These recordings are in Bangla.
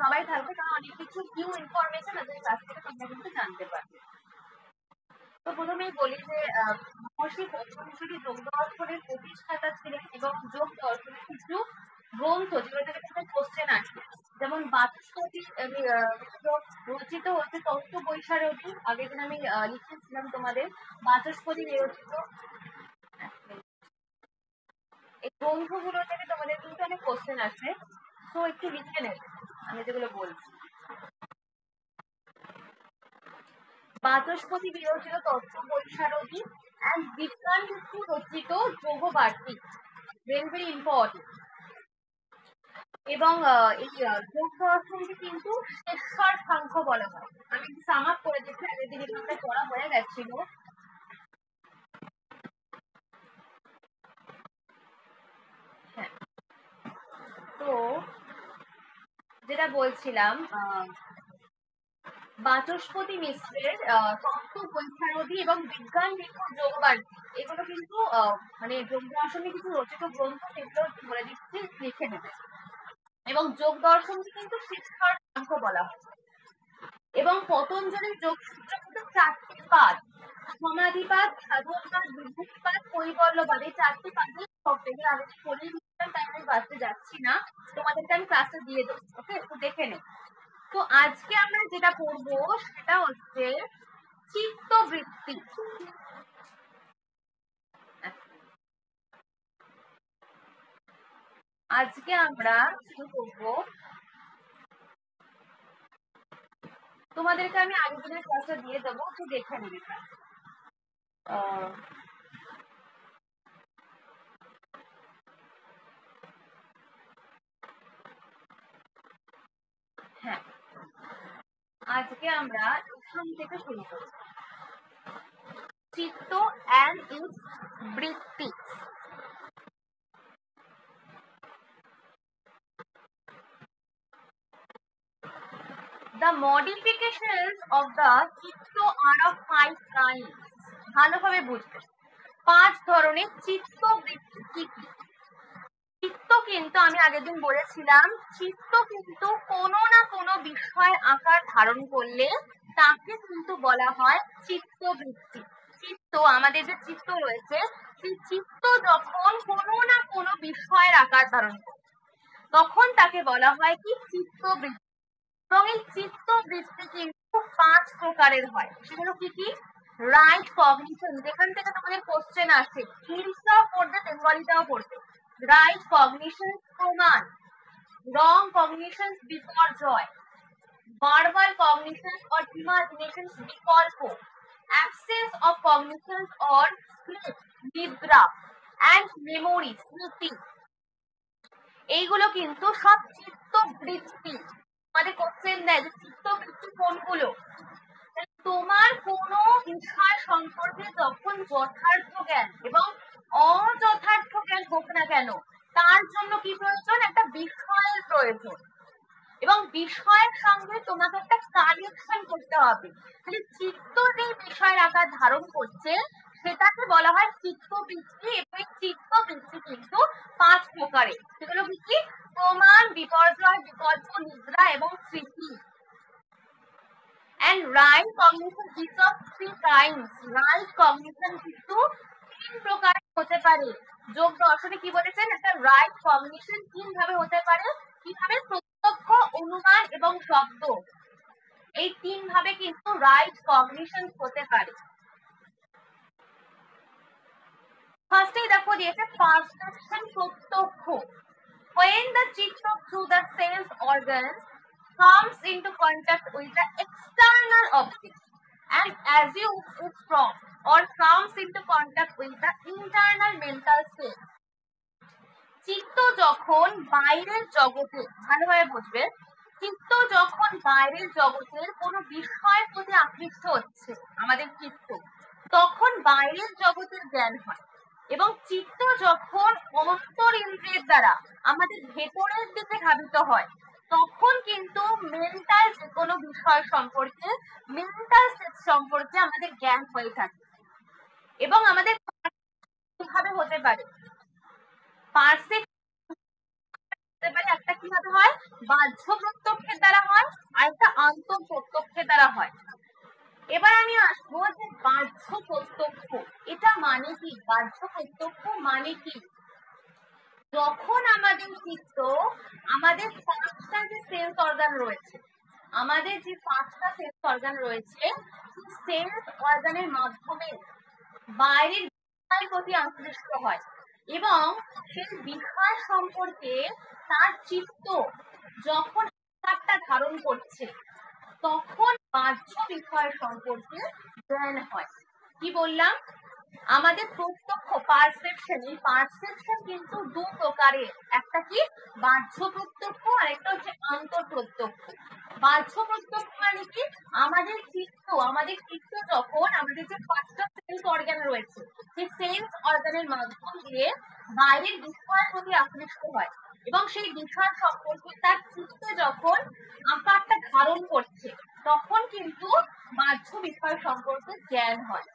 সবাই থাকবে, কারণ অনেক কিছু নিউ ইনফরমেশন আজকের ক্লাস থেকে তোমরা কিন্তু জানতে পারবে। তো প্রথমেই বলি যে মহর্ষি পতঞ্জলি যোগ দর্শনের প্রতিষ্ঠাতা ছিলেন এবং যোগ দর্শনের কিছু গ্রন্থ যেগুলো থেকে তোমাদের কোশ্চেন আসে, যেমন বাচস্পতি রচিত হচ্ছে তত্ত্ব বৈশারদী, আগের দিন আমি লিখেছিলাম তোমাদের বাচস্পতি রচিত। এই গ্রন্থগুলো থেকে তোমাদের কিন্তু অনেক কোশ্চেন আসে, তো একটু লিখে নেবে আমি যেগুলো বলছি। বাচস্পতি বিরচিত তত্ত্ব বৈশারদী অ্যান্ড বিজ্ঞান ভিত্তিক রচিত যোগবার্তিক, ভেরি ভেরি ইম্পর্টেন্ট। এবং এই যোগ দর্শনকে কিন্তু শেষর সাংখ্য বলা হয়। আমি একটু সাম আপ করে দিচ্ছি, আগের দিন এখানটা পড়া হয়ে গেছিল। হ্যাঁ, তো যেটা বলছিলাম, বাচস্পতি মিশ্রের তত্ত্ব বৈশারদী এবং বিজ্ঞান ভিত্তিক যোগবার্তিক, এগুলো কিন্তু মানে যোগ দর্শনের কিছু রচিত গ্রন্থ, সেগুলো বলে দিচ্ছি, লিখে নেবে। এবং যোগ দর্শনকে কিন্তু শেষর সাংখ্য বলা হয়। এবং পতঞ্জলির যোগসূত্র কিন্তু 4টি পাদ, সমাধিপাদ, সাধনপাদ, বিভূতিপাদ, কৈবল্যপাদ, এই 4টি পাদে সবথেকে আগে পড়িয়ে দিচ্ছিলাম, তাই আমি বাঁচতে যাচ্ছি না, তোমাদেরকে আমি ক্লাসে দিয়ে দেবো। ওকে, একটু দেখে নে। তো আজকে আমরা যেটা পড়বো সেটা হচ্ছে চিত্তবৃত্তি। আজকে আমরা শুরু করবো, তোমাদেরকে আমি আগের দিনের ক্লাসে দিয়ে দেবো, একটু দেখে নেবে। হ্যাঁ, আজকে আমরা এখান থেকে শুরু করব, চিত্ত and its বৃত্তি। The modifications of the চিত্ত are of 5 kinds. ভালোভাবে বুঝবে, 5 ধরনের চিত্ত বৃত্তি কি কি। চিত্ত কিন্তু আমি আগের দিন বলেছিলাম, চিত্ত কিন্তু কোনো না কোনো বিষয়ের আকার ধারণ করলে তাকে কিন্তু বলা হয় চিত্তবৃত্তি। চিত্ত, আমাদের যে চিত্ত রয়েছে, সেই চিত্ত যখন কোনো না কোনো বিষয়ের আকার ধারণ করে তখন তাকে বলা হয় কি চিত্তবৃত্তি। এবং এই চিত্তবৃত্তি কিন্তু 5 প্রকারের হয়। সেগুলো কি কি? রাইট কগনিশন, যেখান থেকে তোমাদের কোশ্চেন আসে, ইংলিশটাও পড়বে, বেঙ্গলিটাও পড়বে। রাইট কগনিশন প্রমাণ, রং কগনিশন বিপর্যয়, verbal cognition or imagination বিকল্প, absence of cognition or sleep নিদ্রা, and memory স্মৃতি, এইগুলো কিন্তু সব চিত্তবৃত্তি। আমাদের কোশ্চেন দেয় যে চিত্তবৃত্তি কোনগুলো। তোমার কোনো বিষয় সম্পর্কে যখন যথার্থ জ্ঞান এবং অযথার্থ জ্ঞান হোক না কেন, তার জন্য কি প্রয়োজন? একটা বিষয়ের প্রয়োজন, এবং বিষয়ের সঙ্গে তোমাকে একটা কানেকশন করতে হবে। তাহলে চিত্ত যে বিষয়ের আকার ধারণ করছে সেটাকে বলা হয় চিত্তবৃত্তি। এবং এই চিত্তবৃত্তি কিন্তু 5 প্রকারের। সেগুলো কি কি? প্রমাণ, বিপর্যয়, বিকল্প, নিদ্রা এবং স্মৃতি। And right cognition is of 3 kinds. Right cognition কিন্তু 3 প্রকারের হতে পারে। যোগ দর্শনে কি বলেছেন? একটা রাইট কগনিশন 3 ভাবে হতে পারে। কিভাবে? প্রত্যক্ষ, অনুমান এবং শব্দ, এই 3 ভাবে কিন্তু রাইট কগনিশন হতে পারে। ফার্স্টেই দেখো দিয়েছে পারসেপশন, প্রত্যক্ষ। When the chitta through the sense organs comes into contact with the external object and assumes its form or comes into contact with the internal mental state. চিত্ত যখন বাইরের জগতে, ভালোভাবে বুঝবে, চিত্ত যখন বাইরের জগতের কোনো বিষয়ের প্রতি আকৃষ্ট হচ্ছে আমাদের চিত্ত, তখন বাইরের জগতের জ্ঞান হয়। এবং চিত্ত যখন অন্তর ইন্দ্রিয়ের দ্বারা আমাদের ভেতরের দিকে ধাবিত হয়, তখন কিন্তু মেন্টাল যে কোনো বিষয় সম্পর্কে, মেন্টাল স্টেট সম্পর্কে আমাদের জ্ঞান হয়ে থাকে। এবং আমাদের কিভাবে হতে পারে? পারসেপশন বলতে পারি একটা কিভাবে হয়, বাহ্য প্রত্যক্ষের দ্বারা হয় আর একটা আন্তঃ প্রত্যক্ষের দ্বারা হয়। এবার আমি আসবো যে বাহ্য প্রত্যক্ষ, এটা মানে কি? বাহ্য প্রত্যক্ষ মানে কি? যখন আমাদের চিত্ত, আমাদের পাঁচটা যে সেন্স অর্গান রয়েছে, আমাদের যে পাঁচটা সেন্স অর্গান রয়েছে, সেন্স অর্গানের মাধ্যমে বাইরের বিষয়ের প্রতি আকৃষ্ট হয় এবং সেই বিষয় সম্পর্কে তার চিত্ত যখন আকারটা ধারণ করছে তখন বাহ্য বিষয় সম্পর্কে জ্ঞান হয়। কি বললাম? আমাদের প্রত্যক্ষ পারসেপশন, এই পারসেপশন কিন্তু দু প্রকারের, একটা কি বাহ্য প্রত্যক্ষ আর একটা হচ্ছে আন্তঃপ্রত্যক্ষ। বাহ্য প্রত্যক্ষ মানে কি? আমাদের চিত্ত যখন আমাদের যে পাঁচটা সেন্স অর্গান রয়েছে সেই সেন্স অর্গানের মাধ্যম দিয়ে বাইরের বিষয়ের প্রতি আকৃষ্ট হয় এবং সেই বিষয় সম্পর্কে তার চিত্ত যখন আকারটা ধারণ করছে তখন কিন্তু বাহ্য বিষয় সম্পর্কে জ্ঞান হয়।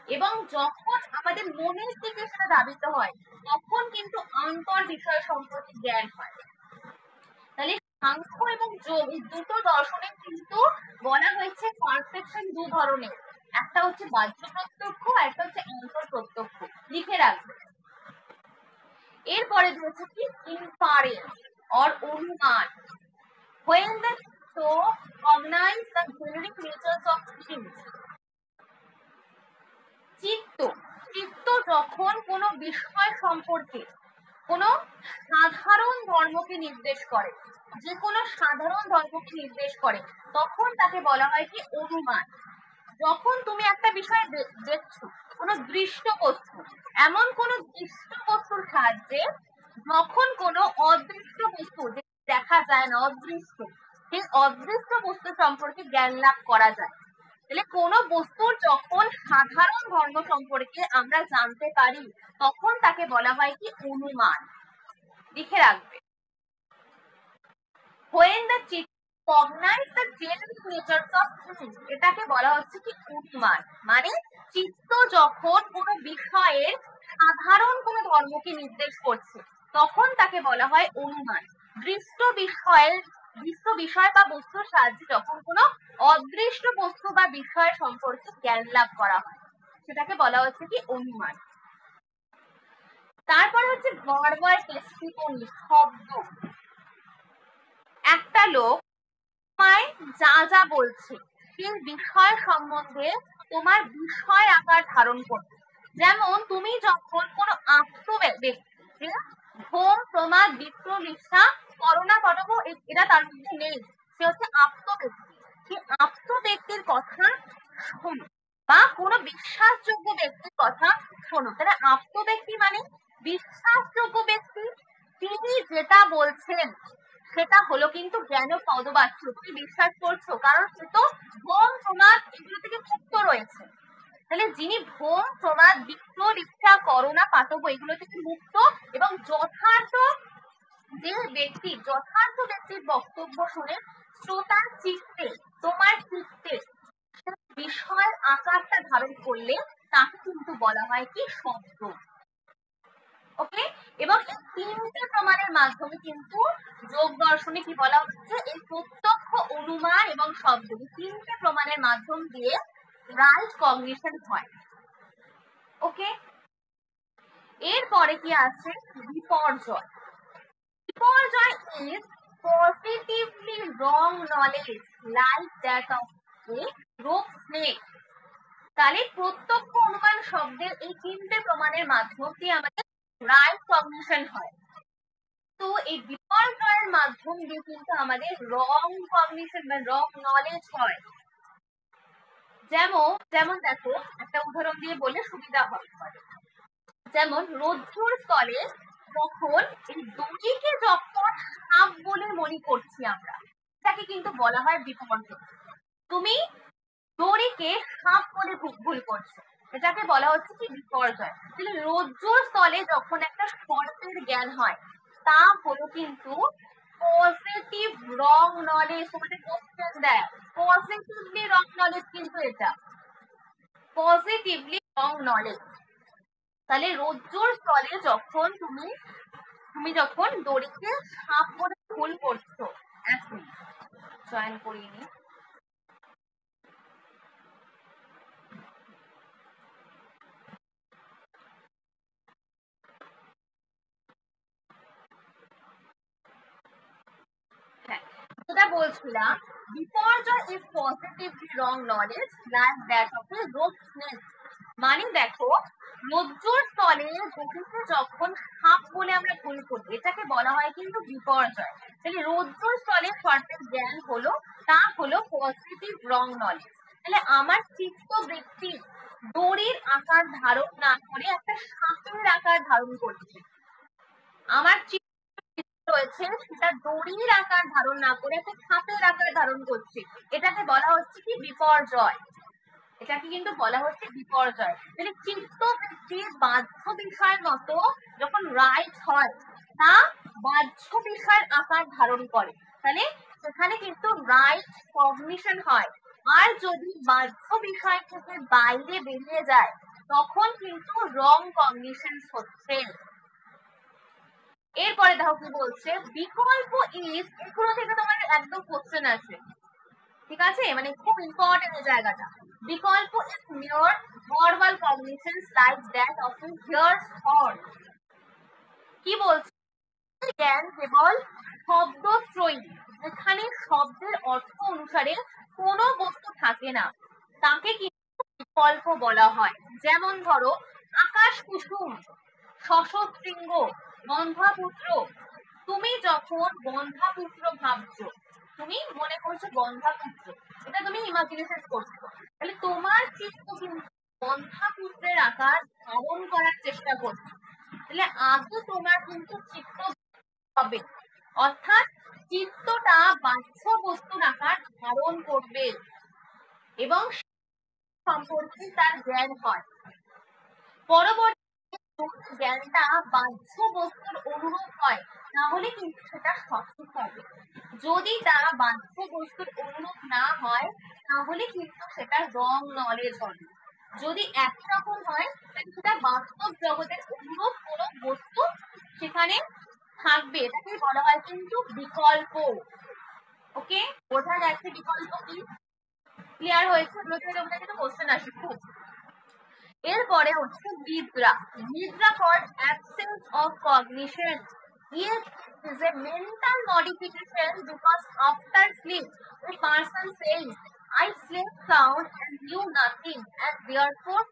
এবং যখন আমাদের মনের দিকে সেটা ধাবিত হয় তখন কিন্তু অন্তর বিষয় সম্পর্কে জ্ঞান হয়। তাহলে সাংখ্য এবং যোগ এই দুটো দর্শনে কিন্তু বলা হয়েছে পারসেপশন দু ধরনের, একটা হচ্ছে বাহ্য প্রত্যক্ষ আর একটা হচ্ছে অন্তর প্রত্যক্ষ। লিখে রাখবে। এরপরে রয়েছে কি ইনফারেন্স or অনুমান। When the soul cognize the generic natures of things, চিত্ত যখন কোনো বিষয় সম্পর্কে কোনো সাধারণ ধর্মকে নির্দেশ করে, যে কোনো সাধারণ ধর্মকে নির্দেশ করে তখন তাকে বলা হয় কি অনুমান। যখন তুমি একটা বিষয় দেখছো, কোনো দৃষ্ট বস্তু, এমন কোনো দৃষ্ট বস্তুর সাহায্যে যখন কোনো অদৃষ্ট বস্তু দেখা যায় না, অদৃষ্ট, সেই অদৃষ্ট বস্তু সম্পর্কে জ্ঞান লাভ করা যায়। তাহলে কোন বস্তুর যখন সাধারণ ধর্ম সম্পর্কে আমরা জানতে পারি তখন তাকে বলা হয় কি অনুমান। লিখে রাখবে। When the chitta cognize the generic natures of things, এটাকে বলা হচ্ছে কি অনুমান। মানে চিত্ত যখন কোনো বিষয়ের সাধারণ কোনো ধর্মকে নির্দেশ করছে তখন তাকে বলা হয় অনুমান। দৃষ্ট বিষয় বা বস্তুর সাহায্যে যখন কোনো অদৃষ্ট বস্তু বা বিষয় সম্পর্কে জ্ঞান লাভ করা হয় সেটাকে বলা হচ্ছে কি অনুমান। তারপর হচ্ছে ভার্বাল টেস্টিমনি, শব্দ। একটা লোক তোমায় যা যা বলছে সেই বিষয় সম্বন্ধে তোমার বিষয় আকার ধারণ করবে। যেমন তুমি যখন কোনো আপ্ত ব্যক্তি, ভ্রম, প্রমাদ, বিপ্রলিপ্সা, করোনা, কটক, এটা তার মধ্যে নেই, সে হচ্ছে আপ্ত ব্যক্তি। সেই আপ্ত ব্যক্তির কথা শোনো বা কোনো বিশ্বাসযোগ্য ব্যক্তির কথা শোনো। তাহলে আপ্ত ব্যক্তি মানে বিশ্বাসযোগ্য ব্যক্তি, তিনি যেটা বলছেন সেটা হলো কিন্তু জ্ঞান পদবাচ্য, তুমি বিশ্বাস করছো কারণ সে তো ভ্রম, প্রমাদ এগুলো থেকে মুক্ত রয়েছে। তাহলে যিনি ভ্রম, প্রমাদ, বিপ্রলিপ্সা, করোনা, পাতক এগুলো থেকে মুক্ত এবং যথার্থ ব্যক্তির বক্তব্য শুনে শ্রোতার চিত্তে, তোমার চিত্তে বিষয়ের আকারটা ধারণ করলে তাকে কিন্তু বলা হয় কি শব্দ। ওকে, এবং এই তিনটে প্রমাণের মাধ্যমে কিন্তু যোগ দর্শনে কি বলা হচ্ছে, এই প্রত্যক্ষ, অনুমান এবং শব্দ, এই তিনটে প্রমাণের মাধ্যম দিয়ে রাইট কগনিশন হয়। ওকে, এরপরে কি আছে বিপর্যয়। বিপর্যয় is positively wrong knowledge like that of a rope snake. তাহলে প্রত্যক্ষ, অনুমান, শব্দের এই তিনটে প্রমাণের মাধ্যম দিয়ে আমাদের রাইট কগনিশন হয়। তো এই বিপর্যয়ের মাধ্যম দিয়ে কিন্তু আমাদের রং কগনিশন বা রং নলেজ হয়। যেমন দেখো একটা উদাহরণ দিয়ে বলে সুবিধা হবে। যেমন রজ্জুর তলে যখন এই দড়িকে যখন সাপ বলে মনে করছি আমরা, এটাকে কিন্তু বলা হয় বিপর্যয়। তুমি দড়িকে সাপ বলে ভুল করছো, এটাকে বলা হচ্ছে কি বিপর্যয়। তাহলে রজ্জুর তলে যখন একটা সর্পের জ্ঞান হয় তা হলো কিন্তু পজিটিভ রং নলেজ। তোমাদের কোশ্চেন দেয় পজিটিভলি রং নলেজ, কিন্তু এটা পজিটিভলি রং নলেজ। তাহলে রজ্জুর তলে যখন তুমি তুমি যখন দড়িকে সাপ করে ফুল করছো, এখন জয়েন করিনি, যেটা বলছিলাম, বিপর্যয় is positively wrong knowledge like that of A rope snake. মানে দেখো, রজ্জুর তলে গভীরে যখন সাপ বলে আমরা ভুল করি, এটাকে বলা হয় কিন্তু বিপর্যয়। তাহলে রজ্জুর তলে সঠিক জ্ঞান হলো, তা হলো পজিটিভ রং নলেজ। তাহলে আমার চিত্ত বৃত্তি দড়ির আকার ধারণ না করে একটা সাপের আকার ধারণ করছে, আমার রয়েছে সেটা দড়ির আকার ধারণ না করে একটা সাপের আকার ধারণ করছে, এটাকে বলা হচ্ছে কি বিপর্যয়। এটাকে কিন্তু বলা হচ্ছে বিপর্যয়। তাহলে চিত্তবৃত্তির বাহ্য বিষয়ের মতো যখন রাইট হয়, তা বাহ্য বিষয়ের আকার ধারণ করে, তাহলে সেখানে কিন্তু রাইট কগনিশন হয়। আর যদি বাহ্য বিষয় থেকে বাইরে বেরিয়ে যায়, তখন কিন্তু রং কগনিশন হচ্ছে। এরপরে দেখো কি বলছে, বিকল্প ইজ, এগুলো থেকে তোমার একদম কোশ্চেন আছে, ঠিক আছে, মানে খুব ইম্পর্টেন্ট এই জায়গাটা। বিকল্প is near normal cognitions like that of a hare's horn. কি বলছে, জ্ঞান কেবল শব্দশ্রয়ী, যেখানে শব্দের অর্থ অনুসারে কোনো বস্তু থাকে না, তাকে কিন্তু বিকল্প বলা হয়। যেমন ধরো আকাশ কুসুম, শশশৃঙ্গ, গন্ধাপুত্র। তুমি যখন গন্ধাপুত্র ভাবছো, তুমি মনে করছো গন্ধাপুত্র, এটা তুমি ইমাজিনেশন করছো, তাহলে তোমার চিত্ত কিন্তু গন্ধাপুত্রের আকার ধারণ করার চেষ্টা করছে। তাহলে আগে তোমার কিন্তু চিত্ত হবে, অর্থাৎ চিত্তটা বাহ্য বস্তুর আকার ধারণ করবে এবং সম্পর্কে তার জ্ঞান হয়। পরবর্তী জ্ঞানটা বাহ্য বস্তুর অনুরূপ হয়, তাহলে কিন্তু সেটা সঠিক হবে। যদি তা বাহ্য বস্তুর অনুরূপ না হয়, তাহলে কিন্তু সেটা রং নলেজ হবে। যদি একই রকম হয়, তাহলে সেটা বাস্তব জগতের অনুরূপ কোনো বস্তু সেখানে থাকবে, এটাকে বলা হয় কিন্তু বিকল্প। ওকে, বোঝা যাচ্ছে বিকল্প কি? ক্লিয়ার হয়েছে? কিন্তু কোশ্চেন আসে খুব। এরপরে হচ্ছে নিদ্রা। নিদ্রা called absence of cognition. It is a mental modification because after sleep a person says I slept sound and knew nothing and therefore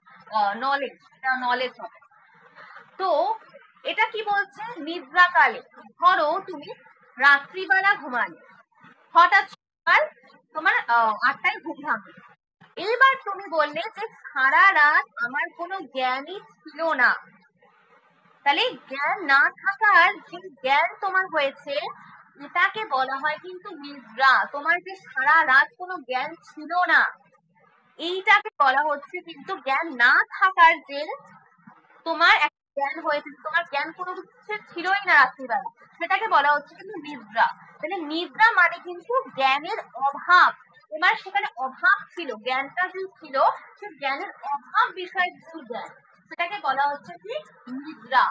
knowledge, এটা নলেজ হবে। তো এটা কি বলছে, নিদ্রাকালে ধরো তুমি রাত্রিবেলা ঘুমালে, হঠাৎ সকাল তোমার 8টায় ঘুম ভাঙলো, এইবার তুমি বললে যে সারা রাত আমার কোনো জ্ঞানই ছিল না। তাহলে জ্ঞান না থাকার যে জ্ঞান তোমার হয়েছে, এটাকে বলা হয় কিন্তু নিদ্রা। তোমার যে সারা রাত কোনো জ্ঞান ছিল না, এইটাকে বলা হচ্ছে কিন্তু জ্ঞান না থাকার যে তোমার একটা জ্ঞান হয়েছে, তোমার জ্ঞান কোনো কিছু ছিলই না রাত্রিবেলা, সেটাকে বলা হচ্ছে কিন্তু নিদ্রা। তাহলে নিদ্রা মানে কিন্তু জ্ঞানের অভাব, তোমার সেখানে অভাব ছিল, জ্ঞানটা যে ছিল সে জ্ঞানের অভাব বিষয়ে কিছু জ্ঞান, সেটাকে বলা হচ্ছে কি নিদ্রা।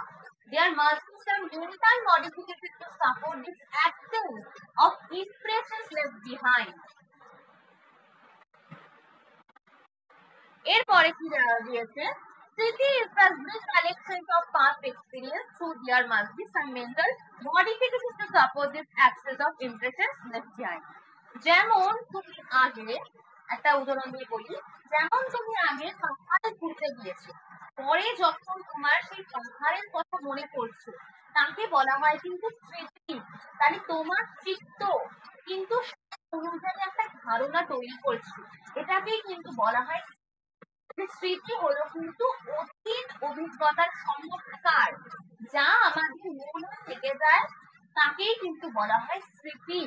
There must be some mental modification to support this absence of impressions left behind. এরপরে কি দিয়েছে, স্মৃতি is the recollection of past experience, so there must be some mental modification to support this absence of impressions left behind. যেমন তুমি আগে, একটা উদাহরণ দিয়ে বলি, যেমন তুমি আগে পাহাড়ে ঘুরতে গিয়েছো, পরে যখন তোমার সেই পাহাড়ের কথা মনে পড়ছে, তাকে বলা হয় কিন্তু স্মৃতি। তাহলে তোমার চিত্ত কিন্তু অনুযায়ী একটা ধারণা তৈরি করছে, এটাকেই কিন্তু বলা হয় স্মৃতি। হলো কিন্তু অতীত অভিজ্ঞতার সংস্কার, যা আমাদের মনে থেকে যায়, তাকেই কিন্তু বলা হয় স্মৃতি।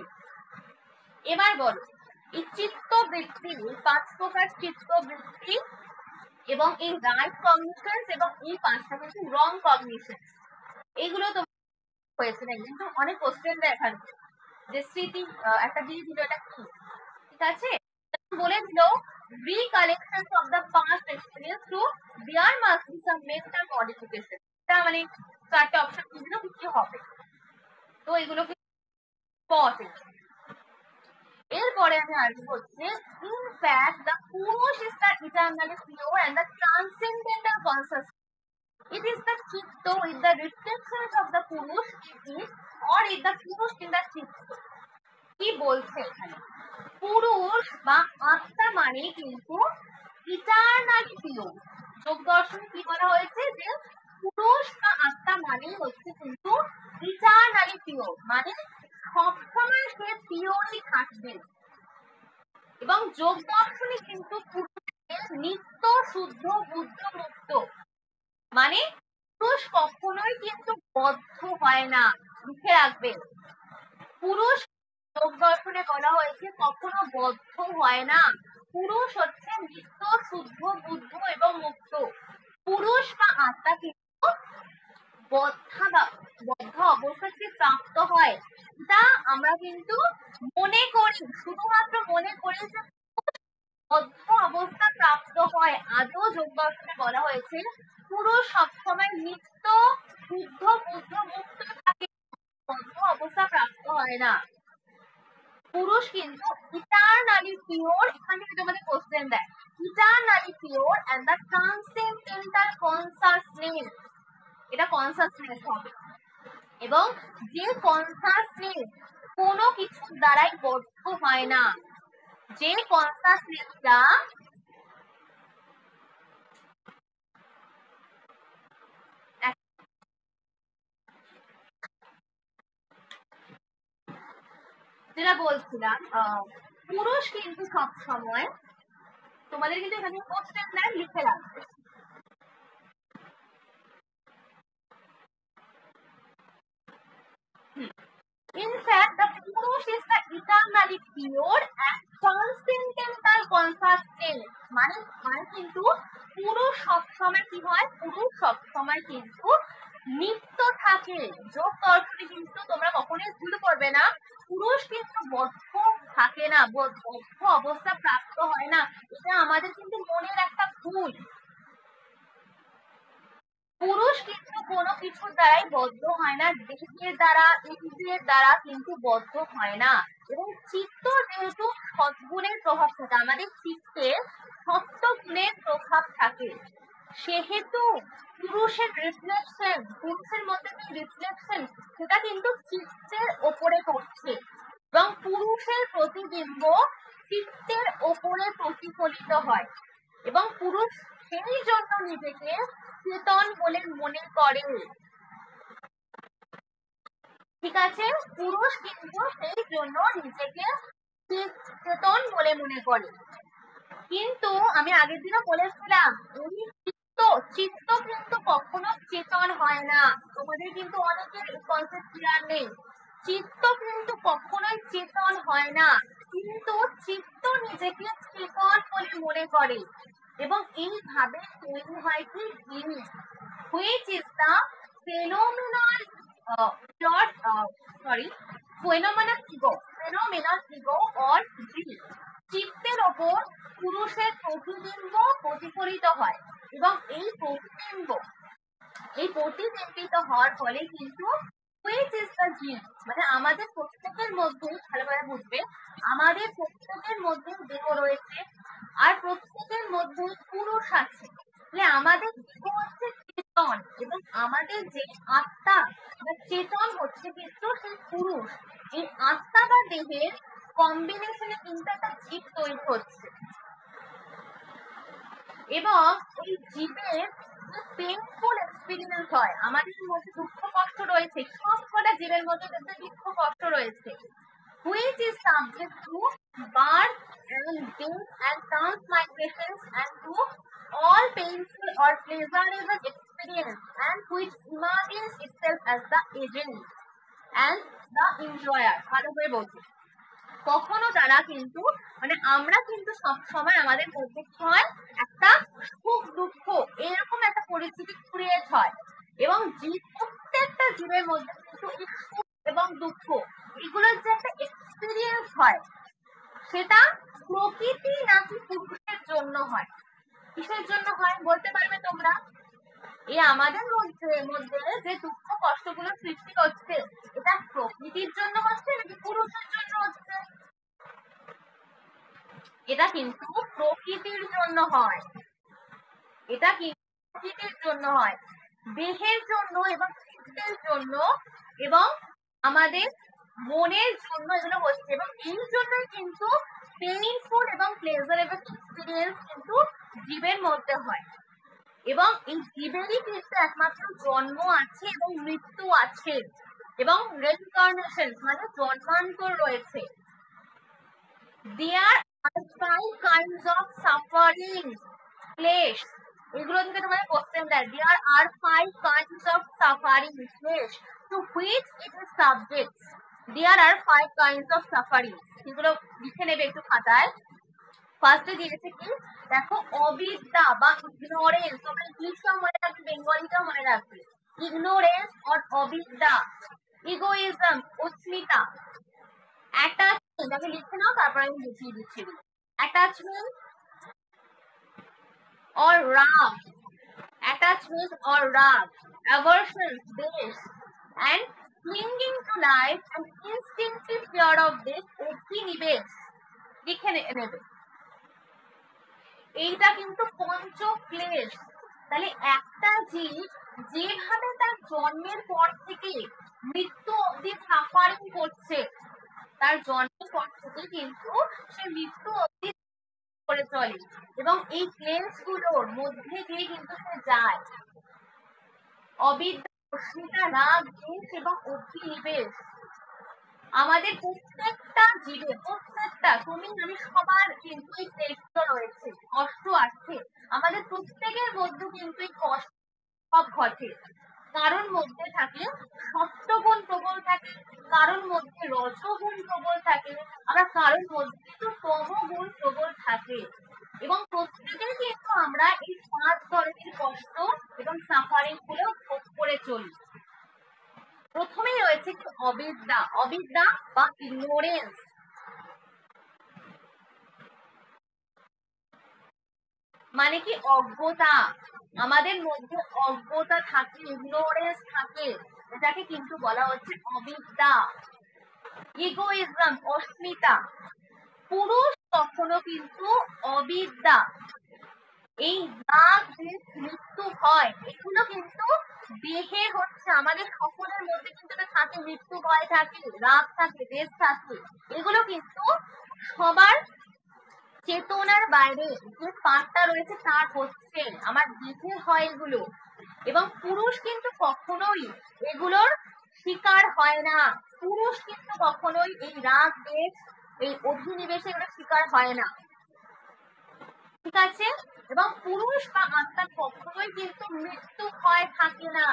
এবার বলো, এই চিত্তবৃত্তি, 5 প্রকার চিত্তবৃত্তি এবং এই রাইট কগনিশন এবং এই 5টা কিন্তু রং কগনিশন, এগুলো তো হয়েছে না, কিন্তু অনেক কোশ্চেন দেখান যে স্মৃতি একটা দিয়ে দিল, এটা কি, ঠিক আছে, বলে দিল recollection of the past experience to there must be some mental modification। এটা মানে 4টে অপশন দিল, কি হবে। তো এগুলো ইম্পর্টেন্ট। এরপরে আমি আসবো হচ্ছে in fact the Purush is the eternally pure and the transcendental consciousness. It is the Chitto with the reflections of the Purush in it or is the Purush in the Chitto. কি বলছে এখানে? পুরুষ বা আত্মা মানে কিন্তু ইটারনালি পিওর। যোগ দর্শনে কি বলা হয়েছে যে পুরুষ বা আত্মা মানে হচ্ছে কিন্তু ইটারনালি পিওর, মানে সবসময় সে পিওরই থাকবে। এবং যোগ দর্শনে কিন্তু পুরুষের নিত্য শুদ্ধ বুদ্ধ মুক্ত, মানে পুরুষ কখনোই কিন্তু বদ্ধ হয় না। লিখে রাখবে, পুরুষ যোগ দর্শনে বলা হয়েছে কখনো বদ্ধ হয় না। পুরুষ হচ্ছে নিত্য শুদ্ধ বুদ্ধ এবং মুক্ত। পুরুষ বা আত্মা কিন্তু বদ্ধ অবস্থাকে প্রাপ্ত হয়। তা আমরা কিন্তু মনে করি, শুধুমাত্র মনে করি যে বদ্ধ অবস্থা প্রাপ্ত হয়। আজও যোগ দর্শনে বলা হয়েছে পুরুষ সবসময় নিত্য শুদ্ধ বুদ্ধ মুক্ত থাকে, বদ্ধ অবস্থা প্রাপ্ত হয় না। পুরুষ কিন্তু ইটারনালি পিওর। এখানে কিন্তু আমাদের কোশ্চেন দেয় eternally pure and the transcendental consciousness, এটা কনসাসনেস হবে। এবং যে কনসাসনেস কোনো কিছুর দ্বারাই বদ্ধ হয় না, যে কনসাসনেসটা যেটা বলছিলাম, পুরুষ কিন্তু সব সময়, তোমাদের কিন্তু এখানে কোশ্চেন নাই, লিখে রাখবে। In fact, the Purush is the eternally pure and transcendental consciousness. মানে কিন্তু পুরুষ সবসময় কি হয়? পুরুষ সবসময় কিন্তু নিত্য থাকে। যোগ দর্শনে কিন্তু তোমরা কখনোই ভুল করবে না, পুরুষ কিন্তু বদ্ধ থাকে না, বদ্ধ অবস্থা প্রাপ্ত হয় না। এটা আমাদের কিন্তু মনের একটা ভুল। পুরুষ কিন্তু কোনো কিছুর দ্বারাই বদ্ধ হয় না, দেহের দ্বারা ইন্দ্রিয়ের দ্বারা কিন্তু বদ্ধ হয় না। এবং চিত্ত যেহেতু সদ্গুণের প্রভাব থাকে, আমাদের চিত্তে সত্য গুণের প্রভাব থাকে, সেহেতু পুরুষের রিফ্লেকশন, পুরুষের মধ্যে যে রিফ্লেকশন সেটা কিন্তু চিত্তের ওপরে পড়ছে এবং পুরুষের প্রতিবিম্ব চিত্তের ওপরে প্রতিফলিত হয় এবং পুরুষ সেই জন্য নিজেকে চেতন বলে মনে করে। ঠিক আছে, পুরুষ কিন্তু সেই জন্য নিজেকে চেতন বলে মনে করে। কিন্তু আমি আগের দিনও বলেছিলাম চিত্ত কিন্তু কখনো চেতন হয় না। তোমাদের কিন্তু অনেকের কনসেপ্ট ক্লিয়ার নেই। চিত্ত কিন্তু কখনোই চেতন হয় না, কিন্তু চিত্ত নিজেকে চেতন বলে মনে করে এবং এইভাবে তৈরি হয় কি জিনিস, which is the phenomenal ego or dream। চিত্তের ওপর পুরুষের প্রতিবিম্ব প্রতিফলিত হয় এবং এই প্রতিবিম্বিত হওয়ার ফলে কিন্তু which is the dream, মানে আমাদের প্রত্যেকের মধ্যে, ভালোভাবে বুঝবে, আমাদের প্রত্যেকের মধ্যে দেহ রয়েছে আর প্রত্যেকের মধ্যে পুরুষ আছে। আমাদের দেহ হচ্ছে চেতন এবং আমাদের যে আত্মা বা চেতন হচ্ছে কিন্তু সেই পুরুষ। এই আত্মা বা দেহের কম্বিনেশনে কিন্তু একটা জীব তৈরি হচ্ছে এবং এই জীবের পেইনফুল এক্সপেরিয়েন্স হয়। আমাদের মধ্যে দুঃখ কষ্ট রয়েছে, সব কটা জীবের মধ্যে কিন্তু দুঃখ কষ্ট রয়েছে, which is subject to birth and death and transmigrations and to all painful or pleasurable experience and which imagines itself as the agent and the enjoyer। ভালো করে বলছি, কখনো তারা কিন্তু, মানে আমরা কিন্তু সবসময় আমাদের মধ্যে কি হয়, একটা সুখ দুঃখ এরকম একটা পরিস্থিতি ক্রিয়েট হয় এবং প্রত্যেকটা জীবের মধ্যে কিন্তু এই সুখ এবং দুঃখ এগুলোর যে একটা এক্সপিরিয়েন্স হয়, সেটা প্রকৃতি নাকি পুরুষের জন্য হয়? কিসের জন্য হয় বলতে পারবে তোমরা? এই আমাদের মধ্যে মধ্যে যে দুঃখ কষ্টগুলো সৃষ্টি হচ্ছে, এটা প্রকৃতির জন্য হচ্ছে নাকি পুরুষের জন্য হচ্ছে? এটা কিন্তু প্রকৃতির জন্য হয়, এটা কিন্তু প্রকৃতির জন্য হয়, দেহের জন্য এবং চিত্তের জন্য এবং আমাদের মনের জন্য এগুলো হচ্ছে। এবং এই জন্যই কিন্তু পেইনফুল এবং প্লেজারেবল এক্সপিরিয়েন্স কিন্তু জীবের মধ্যে হয়। এবং এই জীবেরই কিন্তু একমাত্র জন্ম আছে এবং মৃত্যু আছে এবং রিইনকার্নেশন মানে জন্মান্তর রয়েছে। There are 5 kinds of suffering flesh. এগুলো থেকে তোমাদের কোশ্চেন দেয়। There are 5 kinds of suffering flesh to which it is subject. There are 5 kinds of suffering. এগুলো লিখে নেবে একটু খাতায়। ফার্স্টে দিয়েছে কি দেখো, অবিদ্যা বা ইগনোরেন্স। তোমরা ইংলিশটাও মনে রাখবে, বেঙ্গলিটাও মনে রাখবে। ইগনোরেন্স অর অবিদ্যা, ইগোইজম অস্মিতা, অ্যাটাচমেন্ট। আগে লিখে নাও, তারপর আমি বুঝিয়ে দিচ্ছি। Attachment or rag, attachment or rag, aversion, death, and clinging to life and instinctive fear of death, অভিনিবেশ। লিখে নেবে। এইটা কিন্তু পঞ্চক্লেশ। তাহলে একটা জীব যেভাবে তার জন্মের পর থেকে মৃত্যু অবধি সাফারিং করছে, তার জন্মের পর থেকে কিন্তু সে মৃত্যু অবধি করে চলে এবং এই ক্লেশ গুলোর মধ্যে দিয়ে কিন্তু সে যায়। অবিদ্যা, অস্মিতা, রাগ, দ্বেষ এবং অভিনিবেশ আমাদের প্রত্যেকটা জীবে, প্রত্যেকটা তুমি আমি সবার কিন্তু এই ক্লেশগুলো রয়েছে, কষ্ট আছে আমাদের প্রত্যেকের মধ্যে কিন্তু এই কষ্ট সব ঘটে। কারোর মধ্যে থাকে সত্যগুণ প্রবল থাকে, কারোর মধ্যে রজগুণ প্রবল থাকে, আবার কারোর মধ্যে কিন্তু তমগুণ প্রবল থাকে। এবং প্রত্যেকের কিন্তু আমরা এই 5 ধরনের কষ্ট এবং সাফারিং গুলো ভোগ করে চলি। প্রথমেই রয়েছে কি অবিদ্যা, অবিদ্যা বা ইগনোরেন্স। মানে কি অজ্ঞতা, আমাদের মধ্যে অজ্ঞতা থাকে, ইগনোরেন্স থাকে, এটাকে কিন্তু বলা হচ্ছে অবিদ্যা। ইগোইজম, অস্মিতা। পুরুষ কখনো কিন্তু অবিদ্যা, এই রাগ, দ্বেষ, মৃত্যু, ভয়, এগুলো কিন্তু দেহে হচ্ছে। আমাদের সকলের মধ্যে কিন্তু থাকে, মৃত্যু ভয় থাকে, রাগ থাকে, দ্বেষ থাকে, এগুলো কিন্তু সবার চেতনার বাইরে যে পার্টটা রয়েছে তার হচ্ছে, আমার দেহে হয় এগুলো। এবং পুরুষ কিন্তু কখনোই এগুলোর শিকার হয় না, পুরুষ কিন্তু কখনোই এই রাগ, দ্বেষ, এই অভিনিবেশে এগুলো শিকার হয় না, ঠিক আছে? এবং পুরুষ বা আত্মার কখনোই কিন্তু মৃত্যু ভয় থাকে না,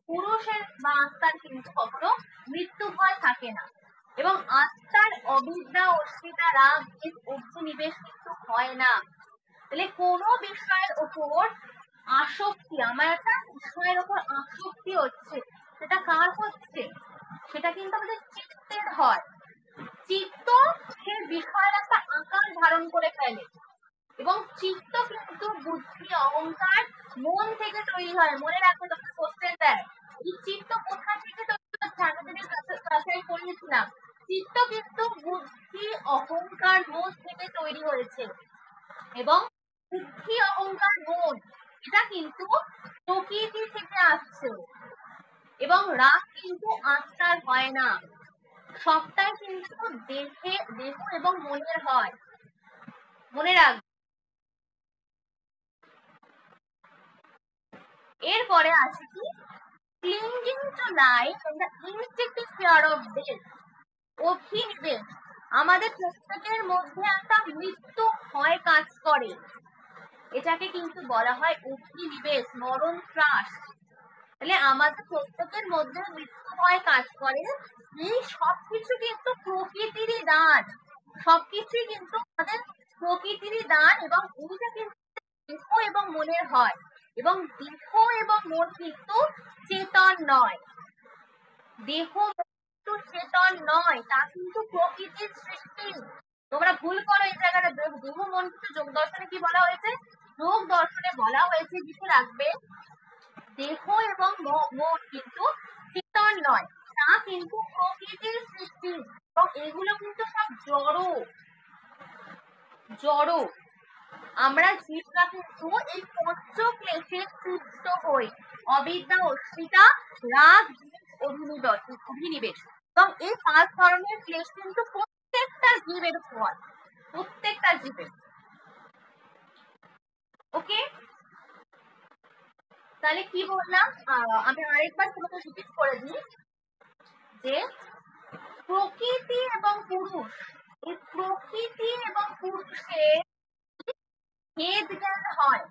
পুরুষের বা আত্মার কিন্তু কখনো মৃত্যু ভয় থাকে না। এবং আত্মার অবিদ্যা, অস্মিতা, রাগ, দ্বেষ, অভিনিবেশ কিন্তু হয় না। তাহলে কোনো বিষয়ের উপর আসক্তি, আমার একটা বিষয়ের উপর আসক্তি হচ্ছে, সেটা কার হচ্ছে? সেটা কিন্তু আমাদের চিত্তের হয়। চিত্ত সে বিষয়ের একটা আকার ধারণ করে ফেলে এবং চিত্ত কিন্তু বুদ্ধি, অহংকার, মন থেকে তৈরি হয়। মনে রাখো, তোমাকে কোশ্চেন দেয় এই চিত্ত কোথা থেকে তৈরি হচ্ছে, আগের কাছে পড়িয়েছিলাম। চিত্ত কিন্তু বুদ্ধি, অহংকার, মন থেকে তৈরি হয়েছে এবং বুদ্ধি, অহংকার, মন এটা কিন্তু প্রকৃতি থেকে আসছে। এবং রাগ কিন্তু আত্মার হয় না, সবটাই কিন্তু দেহ এবং মনের হয়, মনে রাখ। এরপরে আছে কি clinging to life and the instinctive fear of death, অভিনিবেশ। আমাদের প্রত্যেকের মধ্যে একটা মৃত্যু ভয় কাজ করে, এটাকে কিন্তু বলা হয় অভিনিবেশ, মরণ ত্রাস। তাহলে আমাদের প্রত্যেকের মধ্যে মৃত্যু ভয় কাজ করে। এই সবকিছু কিন্তু প্রকৃতিরই দান, সবকিছুই কিন্তু আমাদের প্রকৃতিরই দান। এবং এইটা কিন্তু দেহ এবং মনের হয়, এবং দেহ এবং মন কিন্তু চেতন নয়, দেহ কিন্তু চেতন নয়, তা কিন্তু প্রকৃতির সৃষ্টি। তোমরা ভুল করো এই জায়গাটা, দেহ মন কিন্তু যোগ দর্শনে কি বলা হয়েছে? যোগ দর্শনে বলা হয়েছে, লিখে রাখবে, দেহ এবং মন কিন্তু চিন্তন নয়, তা কিন্তু প্রকৃতির সৃষ্টি, এবং এগুলো কিন্তু সব জড়। আমরা জীবরা কিন্তু এই পঞ্চক্লেশে সৃষ্ট হই, অবিদ্যা, অস্মিতা, রাগ, অভিনিবেশ, এবং এই 5 ধরনের ক্লেশ কিন্তু প্রত্যেকটা জীবের হয়, প্রত্যেকটা জীবের। ওকে, তাহলে কি বললাম, আমি আরেকবার তোমাকে রিপিট করে দিই যে প্রকৃতি এবং পুরুষ, এই প্রকৃতি এবং পুরুষের ভেদ জ্ঞান হয়,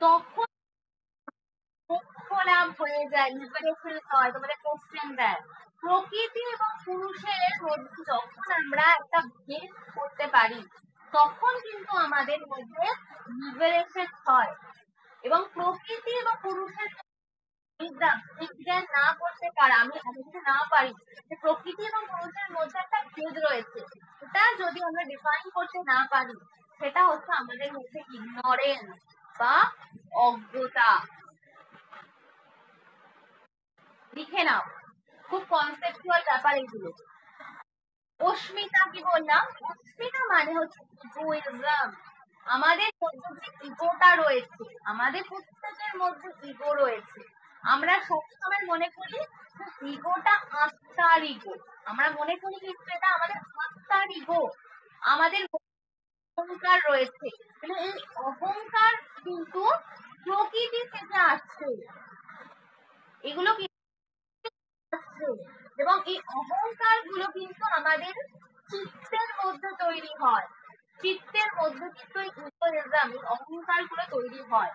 তখন মোক্ষ লাভ হয়ে যায়, লিবারেশন হয়। তোমাদের কোশ্চেন দেয় প্রকৃতি এবং পুরুষের মধ্যে যখন আমরা একটা ভেদ করতে পারি, তখন কিন্তু আমাদের মধ্যে লিবারেশন হয়। এবং প্রকৃতি এবং পুরুষের বিজ্ঞান না করতে পারা, আমি যদি না পারি যে প্রকৃতি এবং পুরুষের মধ্যে একটা ভেদ রয়েছে, এটা যদি আমরা ডিফাইন করতে না পারি, সেটা হচ্ছে আমাদের মধ্যে ইগনোরেন্স বা অজ্ঞতা। লিখে নাও, খুব কনসেপচুয়াল ব্যাপার এগুলো। অস্মিতা কি বললাম, অস্মিতা মানে হচ্ছে ইগোইজম। আমাদের মধ্যে যে ইগোটা রয়েছে, আমাদের প্রত্যেকের মধ্যে ইগো রয়েছে। আমরা সবসময় মনে করি ইগোটা আত্মার ইগো, আমরা মনে করি কিন্তু এটা আমাদের আত্মার ইগো, আমাদের অহংকার রয়েছে। এই অহংকার কিন্তু প্রকৃতি থেকে আসছে, এগুলো এবং এই অহংকার গুলো কিন্তু আমাদের চিত্তের মধ্যে তৈরি হয়, চিত্তের মধ্যে কিন্তু এই অহংকার গুলো তৈরি হয়।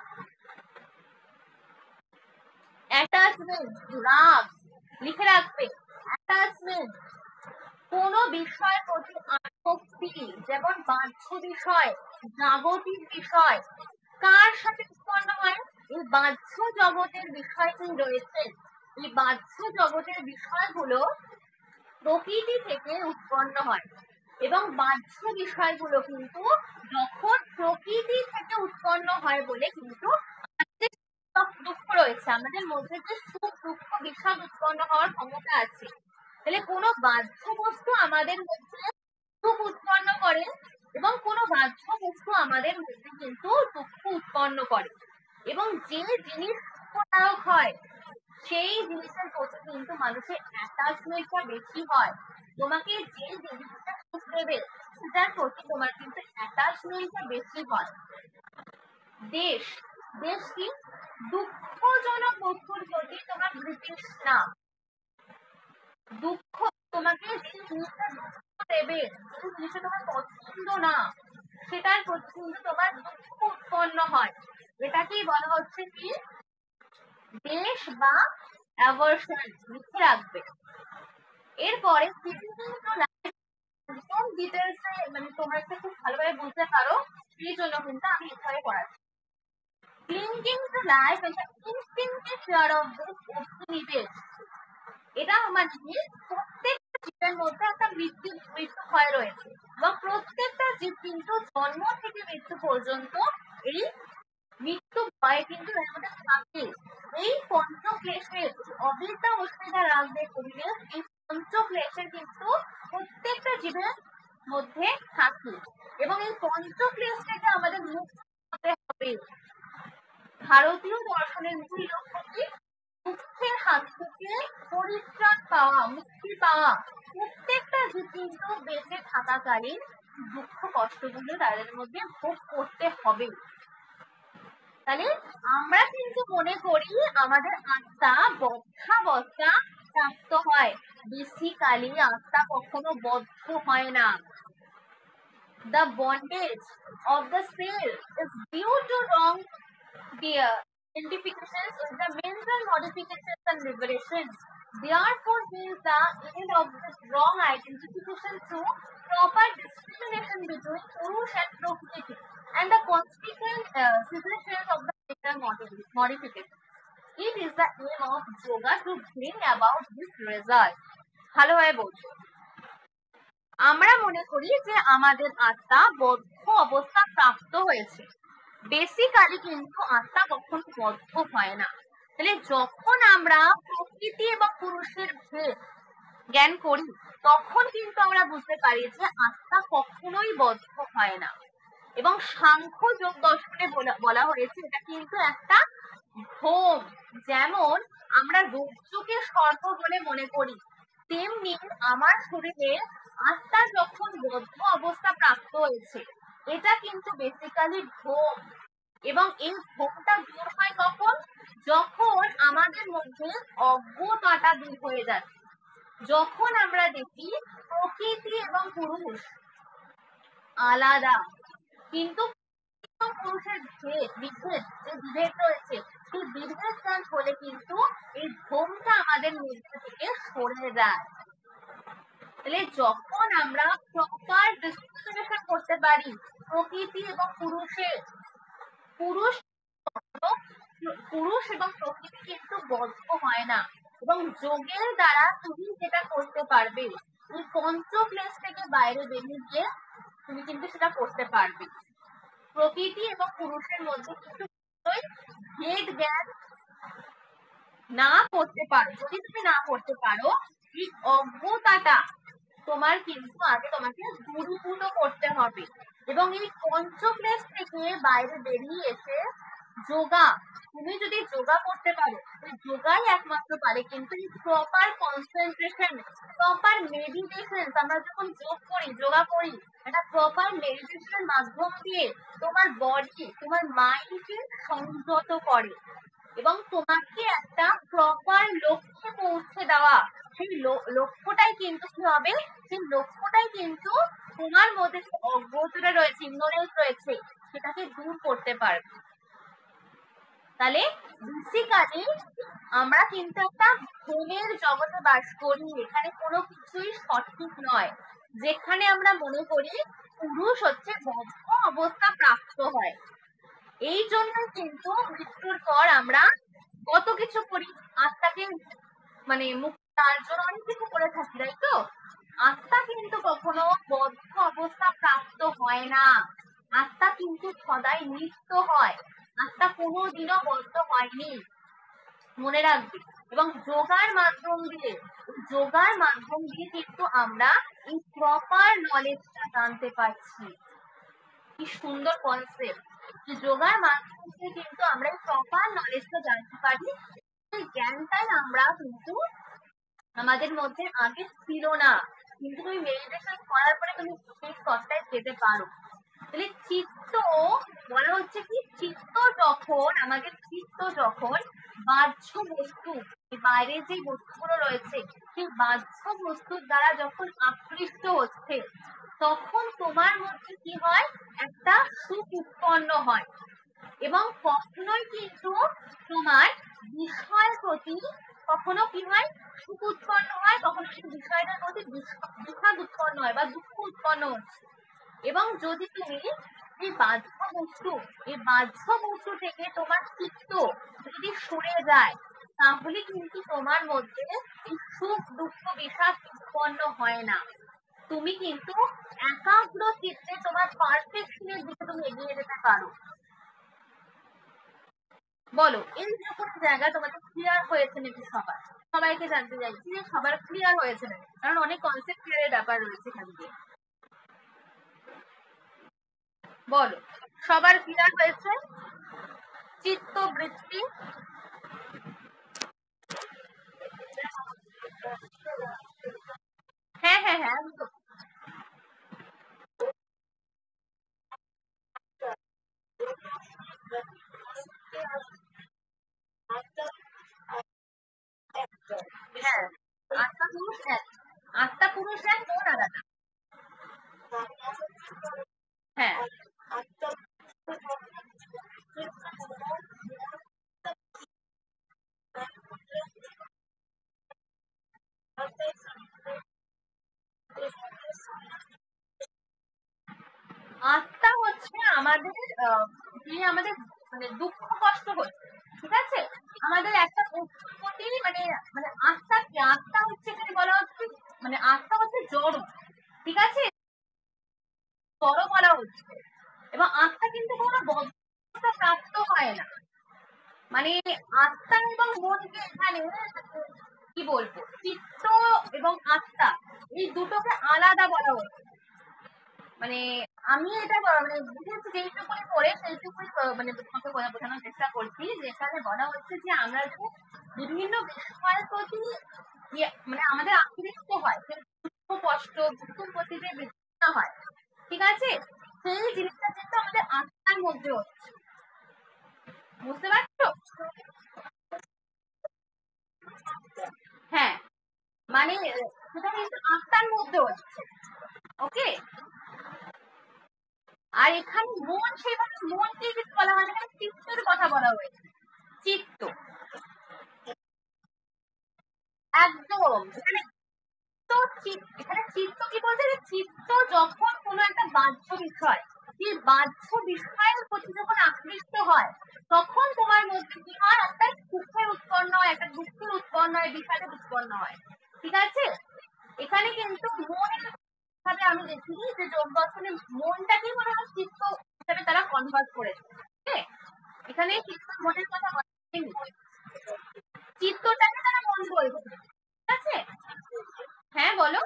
অ্যাটাচমেন্ট, রাগ, লিখে রাখবে। অ্যাটাচমেন্ট, কোন বিষয়ের প্রতি আসক্তি, যেমন বাহ্য বিষয়, জাগতিক বিষয়, কার সাথে উৎপন্ন হয়? এই বাহ্য জগতের বিষয়টি রয়েছে, এই বাহ্য জগতের বিষয়গুলো প্রকৃতি থেকে উৎপন্ন হয়, এবং বাহ্য বিষয়গুলো কিন্তু যখন প্রকৃতি থেকে উৎপন্ন হয় বলে কিন্তু দুঃখ রয়েছে, আমাদের মধ্যে যে সুখ, দুঃখ, বিষাদ উৎপন্ন হওয়ার ক্ষমতা আছে। তাহলে কোনো বাহ্য বস্তু আমাদের মধ্যে সুখ উৎপন্ন করে, এবং কোনো বাহ্য বস্তু আমাদের মধ্যে কিন্তু দুঃখ উৎপন্ন করে, এবং যে জিনিস দুঃখদায়ক হয় সেই জিনিসের প্রতি কিন্তু মানুষের অ্যাটাচমেন্টটা বেশি হয়। তোমাকে যে জিনিসটা সুখ দেবে সেটার প্রতি তোমার কিন্তু অ্যাটাচমেন্টটা বেশি হয়। দেশ, দেশ কি? দুঃখজনক বস্তুর প্রতি তোমার বিতৃষ্ণা, দুঃখ, তোমাকে যে জিনিসটা দুঃখ দেবে, যে জিনিসটা তোমার পছন্দ না, সেটার প্রতি কিন্তু তোমার দুঃখ উৎপন্ন হয়। এটাকেই বলা হচ্ছে কি দেশ বা অ্যাভারশন, লিখে রাখবে। এরপরে একদম ডিটেলসে, মানে তোমরা একটু খুব ভালোভাবে বুঝতে পারো, সেই জন্য কিন্তু আমি এভাবে পড়াচ্ছি। Clinging to life and the instinctive fear of অভিনিবেশ, এটা মানে কি প্রত্যেকটা জীবের মধ্যে একটা মৃত্যু ভয় রয়েছে, এবং প্রত্যেকটা জীব কিন্তু জন্ম থেকে মৃত্যু পর্যন্ত এই মৃত্যু ভয় কিন্তু এর মধ্যে থাকে। এই পঞ্চক্লেশের, অবিদ্যা, অস্মিতা, রাগ, অভিনিবেশ, এই পঞ্চক্লেশের কিন্তু প্রত্যেকটা জীবের মধ্যে থাকে, এবং এই পঞ্চক্লেশ থেকে আমাদের মুক্ত হতে হবে। ভারতীয় দর্শনের মূল লক্ষ্য কি? দুঃখের হাত থেকে পরিত্রাণ পাওয়া, মুক্তি পাওয়া। প্রত্যেকটা জীব কিন্তু বেঁচে থাকাকালীন দুঃখ কষ্টগুলো তাদের মধ্যে ভোগ করতে হবে। তাহলে আমরা কিন্তু মনে করি আমাদের আত্মা বদ্ধাবস্থা প্রাপ্ত হয়, বেসিক্যালি আত্মা কখনো বদ্ধ হয় না। The bondage of the soul is due to wrong identifications with the mental modifications and liberations. Therefore, means the end of this wrong identification through proper discrimination between Purush and Prakriti, and the consequent cessations of the mental modification. It is the aim of yoga to bring about this result. ভালোভাবে বলছো, আমরা মনে করি যে আমাদের আত্মা বদ্ধ অবস্থা প্রাপ্ত হয়েছে, বেসিক্যালি কিন্তু আত্মা কখনো বদ্ধ হয় না। তাহলে যখন আমরা প্রকৃতি এবং পুরুষের ভেদ জ্ঞান করি তখন কিন্তু আমরা বুঝতে পারি যে আত্মা কখনোই বদ্ধ হয় না। এবং সাংখ্য যোগ দর্শনে বলা হয়েছে এটা কিন্তু একটা ভ্রম। যেমন আমরা রজ্জুকে সর্প বলে মনে করি, তেমনি আমার শরীরে আত্মা যখন বদ্ধ অবস্থা প্রাপ্ত হয়েছে এটা কিন্তু বেসিক্যালি ভ্রম। এবং এই ভ্রমটা দূর হয় কখন? যখন আমাদের মধ্যে অজ্ঞতাটা দূর হয়ে যাচ্ছে, যখন আমরা দেখি প্রকৃতি এবং পুরুষ আলাদা, কিন্তু পুরুষের বিভেদ যে বিভেদ রয়েছে সেই বিভেদ জ্ঞান হলে কিন্তু এই ভ্রমটা আমাদের মধ্যে থেকে সরে যায়। তাহলে যখন আমরা প্রপার ডিসক্রিমিনেশন করতে পারি প্রকৃতি এবং পুরুষের, পুরুষ এবং প্রকৃতি কিন্তু বদ্ধ হয় না। এবং যোগের দ্বারা তুমি যেটা করতে পারবে, তুমি পঞ্চক্লেশ থেকে বাইরে বেরিয়ে গিয়ে তুমি কিন্তু সেটা করতে পারবে। প্রকৃতি এবং পুরুষের মধ্যে কিন্তু ভেদ জ্ঞান না করতে পারো, যদি তুমি না করতে পারো এই অজ্ঞতাটা তোমার কিন্তু আগে তোমাকে দূরীভূত করতে হবে। এবং এই পঞ্চক্লেশ থেকে বাইরে বেরিয়ে এসে যোগা, তুমি যদি যোগা করতে পারো, যোগাই একমাত্র পারে কিন্তু এই প্রপার কনসেন্ট্রেশন, প্রপার মেডিটেশন। আমরা যখন যোগ করি, যোগা করি, একটা প্রপার মেডিটেশনের মাধ্যম দিয়ে তোমার বডি, তোমার মাইন্ডকে সংযত করে এবং তোমাকে একটা প্রপার লক্ষ্যে পৌঁছে দেওয়া। সেই লক্ষ্যটাই কিন্তু কি হবে? সেই লক্ষ্যটাই কিন্তু তোমার মধ্যে যে অজ্ঞতা রয়েছে, ইগনোরেন্স রয়েছে, সেটাকে দূর করতে পারবে। তাহলে বেসিক্যালি আমরা কিন্তু একটা ভ্রমের জগতে বাস করি, এখানে কোনো কিছুই সঠিক নয়। যেখানে আমরা মনে করি পুরুষ হচ্ছে বদ্ধ অবস্থা প্রাপ্ত হয়, এই জন্য কিন্তু মৃত্যুর পর আমরা কত কিছু করি, আত্মাকে মানে মুক্তি তার জন্য অনেক কিছু করে থাকি, তাই তো? আত্মা কিন্তু কখনো বদ্ধ অবস্থা প্রাপ্ত হয় না, আত্মা কিন্তু সদাই নিত্য হয়, আত্মা কোনোদিনও বদ্ধ হয়নি, মনে রাখবে। এবং যোগার মাধ্যম দিয়ে কিন্তু আমরা এই প্রপার নলেজটা জানতে পারছি। কি সুন্দর কনসেপ্ট! যোগার মাধ্যম দিয়ে কিন্তু আমরা এই প্রপার নলেজটা জানতে পারি। এই জ্ঞানটাই আমরা কিন্তু আমাদের মধ্যে আগে ছিল না, কিন্তু তুমি মেডিটেশন করার পরে তুমি সেই স্তরটায় যেতে পারো। তাহলে চিত্ত বলা হচ্ছে কি, চিত্ত যখন আমাদের চিত্ত যখন বাহ্য বস্তু, বাইরে যে বস্তুগুলো রয়েছে সেই বাহ্য বস্তুর দ্বারা যখন আকৃষ্ট হচ্ছে তখন তোমার মধ্যে কি হয়? একটা সুখ উৎপন্ন হয়। এবং কখনোই কিন্তু তোমার বিষয়ের প্রতি কখনো কি হয়? সুখ উৎপন্ন হয়, কখনো সেই বিষয়টার প্রতি বিষাদ উৎপন্ন হয় বা দুঃখ উৎপন্ন হচ্ছে। এবং যদি তুমি এই বাহ্য বস্তু থেকে তোমার চিত্ত যদি সরে যায় তাহলে কিন্তু তোমার মধ্যে এই সুখ দুঃখ বিষাদ উৎপন্ন হয় না। তুমি কিন্তু একাগ্র চিত্তে তোমার পারফেকশনের দিকে তুমি এগিয়ে যেতে পারো। বলো, এই যখন জায়গা তোমাদের ক্লিয়ার হয়েছে নাকি? সবাইকে জানতে চাইছি যে সবার ক্লিয়ার হয়েছে নাকি, কারণ অনেক কনসেপ্ট ক্লিয়ারের ব্যাপার রয়েছে এখান দিয়ে। বলো, সবার ক্লিয়ার হয়েছে? চিত্ত বৃত্তি, হ্যাঁ হ্যাঁ হ্যাঁ হ্যাঁ, আত্মা পুরুষ এক, আত্মা পুরুষ এক, মন আলাদা। হ্যাঁ, আত্মা হচ্ছে আমাদের যে আমাদের মানে দুঃখ কষ্ট হচ্ছে, ঠিক আছে? আমাদের একটা বস্তুর প্রতি মানে মানে আত্মা কি? আত্মা হচ্ছে এখানে বলা হচ্ছে মানে আত্মা হচ্ছে জড়, ঠিক আছে? জড় বলা হচ্ছে। এবং আত্মা কিন্তু কোনো অবস্থা প্রাপ্ত হয় না। মানে আত্মা এবং মনকে এখানে কি বলবো, চিত্ত এবং আত্মা এই দুটোকে আলাদা বলা হচ্ছে। মানে আমি এটা মানে বুঝেছি যেইটুকুনি পড়ে সেইটুকুনি মানে তোমাকে বোঝানোর চেষ্টা করছি, যেখানে বলা হচ্ছে যে আমরা যে বিভিন্ন বিষয়ের প্রতি মানে আমাদের আকৃষ্ট হয়, দুঃখ কষ্ট দুঃখের প্রতি যে বিচ্ছিন্ন হয়, ঠিক আছে, সেই জিনিসটা কিন্তু আমাদের আত্মার মধ্যে হচ্ছে। বুঝতে পারছো? হ্যাঁ, মানে সেটা কিন্তু আত্মার মধ্যে হচ্ছে। ওকে, আর এখানে মন, সেভাবে মনকে কিছু বলা হয় না, চিত্তের কথা বলা হয়েছে। চিত্ত একদম এখানে চিত্ত কি বলছে, যে চিত্ত যখন কোনো একটা বাহ্য বিষয়, সেই বাহ্য বিষয়ের প্রতি যখন আকৃষ্ট হয়, তখন তোমার মধ্যে কি হয়, একটা সুখের উৎপন্ন হয়, একটা দুঃখের উৎপন্ন হয়, বিষাদের উৎপন্ন হয়। ঠিক আছে, এখানে কিন্তু মনের ভাবে আমি দেখি যে যোগ দর্শনে মনটাকেই মনে হয় চিত্ত হিসেবে তারা কনভার্ট করেছে। এখানে চিত্ত মনের কথা বলেনি, চিত্তটাকে তারা মন বলছে। ঠিক আছে, হ্যাঁ বলো।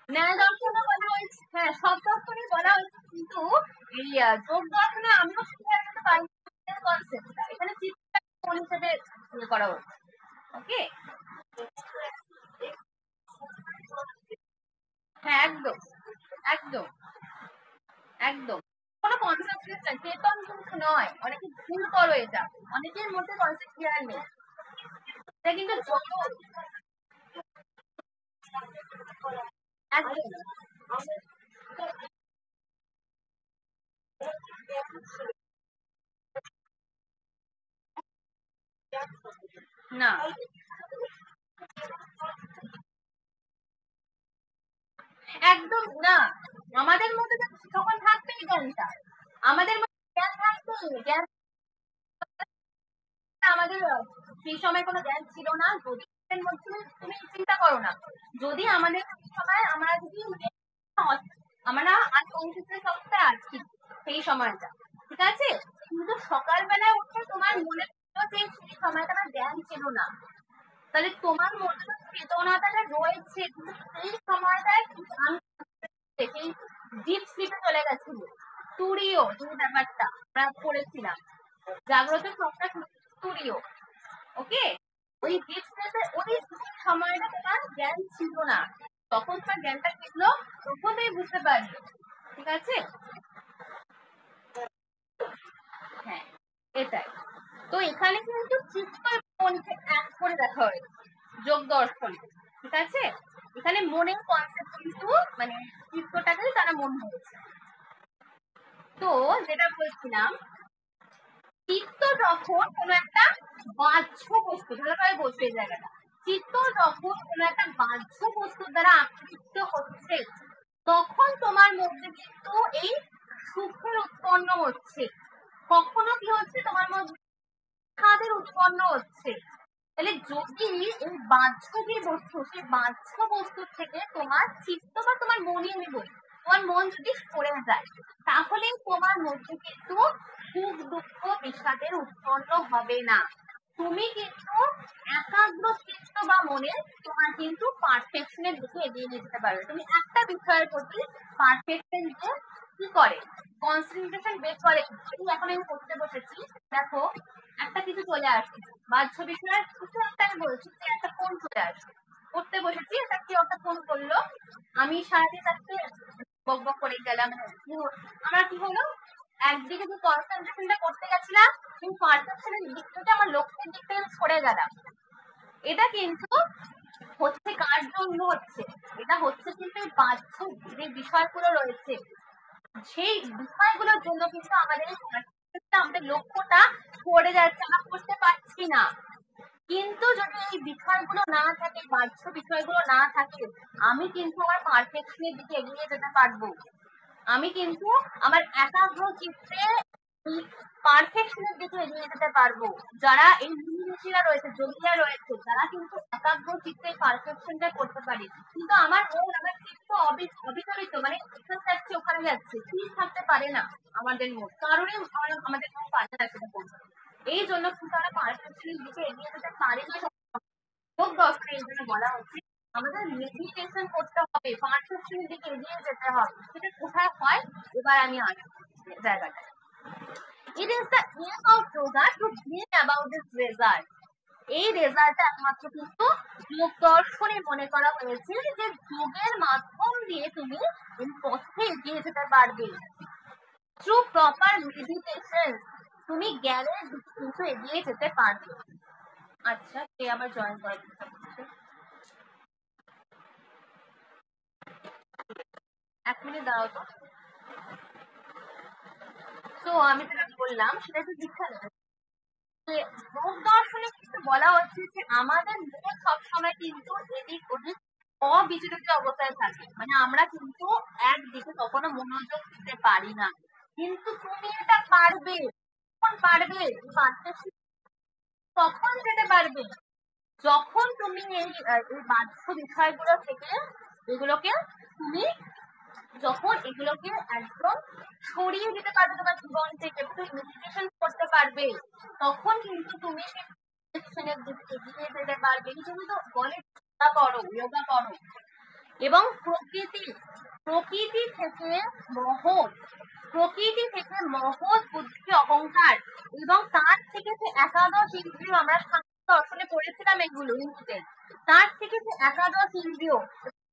ন্যায় দর্শনে বলা হয়েছে, হ্যাঁ সব দর্শনই বলা হয়েছে, কিন্তু এই যোগ দর্শনে আমিও শিখে আসতে পারি কনসেপ্টটা, এখানে চিত্তটা মন হিসেবে করা হচ্ছে। ওকে, হ্যাঁ একদম একদম একদম, কোনো কনসেপ্ট চেতন কিন্তু নয়, অনেকে ভুল করো এটা, অনেকের মধ্যে কনসেপ্ট ক্লিয়ার নেই, এটা কিন্তু যত একদম না, একদম না, আমাদের মধ্যে তখন থাকবে এই জ্ঞানটা, আমাদের মধ্যে জ্ঞান থাকবে, জ্ঞান আমাদের সেই সময় কোনো জ্ঞান ছিল না, যদি মধ্যে তুমি চিন্তা করো না, যদি আমাদের সময় আমরা যদি আমরা আনকনসিয়াস অবস্থায় আছি সেই সময়টা, ঠিক আছে, কিন্তু সকালবেলায় উঠে তোমার মনে হলো যে সেই সময়টা আমার জ্ঞান ছিল না, তাহলে তোমার মধ্যে চেতনাটা রয়েছে, কিন্তু সেই সময়টায় আমি সেই ডিপ স্লিপে চলে গেছিল, তুরিও যে ব্যাপারটা আমরা পড়েছিলাম, জাগ্রত স্বপ্ন তুরিও। ওকে, ওই ডিপ স্লিপে ওই সময়টা তোমার জ্ঞান ছিল না, তখন তোমার জ্ঞানটা শিখলো, তখন তুমি বুঝতে পারবে। ঠিক আছে, হ্যাঁ এটাই। তো এখানে কিন্তু চিত্ত মনকে এক করে দেখা হয়েছে যোগ দর্শনে। ঠিক আছে, এখানে মনের কনসেপ্ট কিন্তু মানে চিত্তটাকেই তারা মন বলছে। তো যেটা বলছিলাম, চিত্ত যখন কোন একটা বাহ্য বস্তু, ভালোভাবে বলছে এই জায়গাটা, চিত্ত যখন কোন একটা বাহ্য বস্তুর দ্বারা আকৃষ্ট হচ্ছে, তখন তোমার মধ্যে কিন্তু এই সুখের উৎপন্ন হচ্ছে, কখনো কি হচ্ছে তোমার মধ্যে খাদের উৎপন্ন হচ্ছে। তাহলে যদি এই বাহ্য যে বস্তু, সেই বাহ্য বস্তুর থেকে তোমার চিত্ত বা তোমার মনই আমি বলি, তোমার মন যদি সরে যায়, তাহলে তোমার মধ্যে কিন্তু সুখ দুঃখ বিষাদের উৎপন্ন হবে না। তুমি কিন্তু একাগ্র চিত্ত বা মনে তোমার কিন্তু পারফেকশনের দিকে এগিয়ে নিয়ে যেতে পারবে। তুমি একটা বিষয়ের প্রতি পারফেকশন যে কি করে, কনসেন্ট্রেশন বের করে। এখন আমি পড়তে বসেছি, দেখো একটা কিছু চলে আসছে, বাহ্য বিষয়ের কিছু একটা আমি বলছি যে একটা ফোন চলে আসছে, পড়তে বসেছি, একটা কি একটা ফোন করলো, আমি সারাদিন তাকে বক বক করে গেলাম, আমার কি হলো, একদিকে যে কনসেন্ট্রেশনটা করতে গেছিলাম সেই পারফেকশনের দিক থেকে আমার লক্ষ্যের দিক থেকে সরে গেলাম। এটা কিন্তু হচ্ছে কার জন্য হচ্ছে, এটা হচ্ছে কিন্তু বাহ্য যে বিষয়গুলো রয়েছে, সেই বিষয়গুলোর জন্য কিন্তু আমাদের আমাদের লক্ষ্যটা পড়ে যাচ্ছে, আমরা করতে পারছি না। কিন্তু যদি এই বিষয়গুলো না থাকে, বাহ্য বিষয়গুলো না থাকে, আমি কিন্তু আমার পারফেকশনের দিকে এগিয়ে যেতে পারবো। আমি কিন্তু আমার একাগ্র চিত্তে পারফেকশনের দিকে এগিয়ে যেতে পারবো। যারা এই মিনিমিশিরা রয়েছে, যোগীরা রয়েছে, তারা কিন্তু একাগ্র চিত্তে পারফেকশনটা করতে পারে। কিন্তু আমার মন, আমার চিত্ত অবিচলিত, মানে এখানে যাচ্ছে ওখানে যাচ্ছে, স্থির থাকতে পারে না আমাদের মন, কারণে আমাদের মন পারে না সেটা করবে। এই জন্য কিন্তু আমরা পারফেকশনের দিকে এগিয়ে যেতে পারি না। যোগ দর্শনে এই জন্য বলা হচ্ছে আমাদের মেডিটেশন করতে হবে, পারফেকশনের দিকে এগিয়ে যেতে হবে। সেটা কোথায় হয় এবার আমি আসবো জায়গাটা। It is the aim of yoga to bring about this result. এই রেজাল্টটা একমাত্র কিন্তু যোগ দর্শনে মনে করা হয়েছে যে যোগের মাধ্যম দিয়ে তুমি এই পথে এগিয়ে যেতে পারবে। থ্রু প্রপার মেডিটেশন তুমি জ্ঞানের দিকে কিন্তু এগিয়ে যেতে পারবে। আচ্ছা, কে আবার জয়েন করার চেষ্টা করছে? 1 মিনিট দাও তো। তো আমি যেটা বললাম সেটা একটু দীক্ষা নেবে। যোগ দর্শনে কিন্তু বলা হচ্ছে যে আমাদের মন সবসময় কিন্তু এদিক ওদিক অবিচলিত অবস্থায় থাকে, মানে আমরা কিন্তু একদিকে কখনো মনোযোগ দিতে পারি না। কিন্তু তুমি এটা পারবে। কখন পারবে? কখন যেতে পারবে? যখন তুমি এই বাহ্য বিষয়গুলো থেকে এগুলোকে তুমি যখন এগুলোকে একদম সরিয়ে দিতে পারবে তোমার জীবন থেকে, তুমি মেডিটেশন করতে পারবে, তখন কিন্তু তুমি মেডিটেশনের দিকে এগিয়ে যেতে পারবে। এই জন্য তো বলে যোগা করো, যোগা করো। এবং প্রকৃতি থেকে মহৎ বুদ্ধি অহংকার এবং তার থেকে যে একাদশ ইন্দ্রিয়, আমরা দর্শনে পড়েছিলাম এগুলো হিন্দুতে, তার থেকে যে একাদশ ইন্দ্রিয়,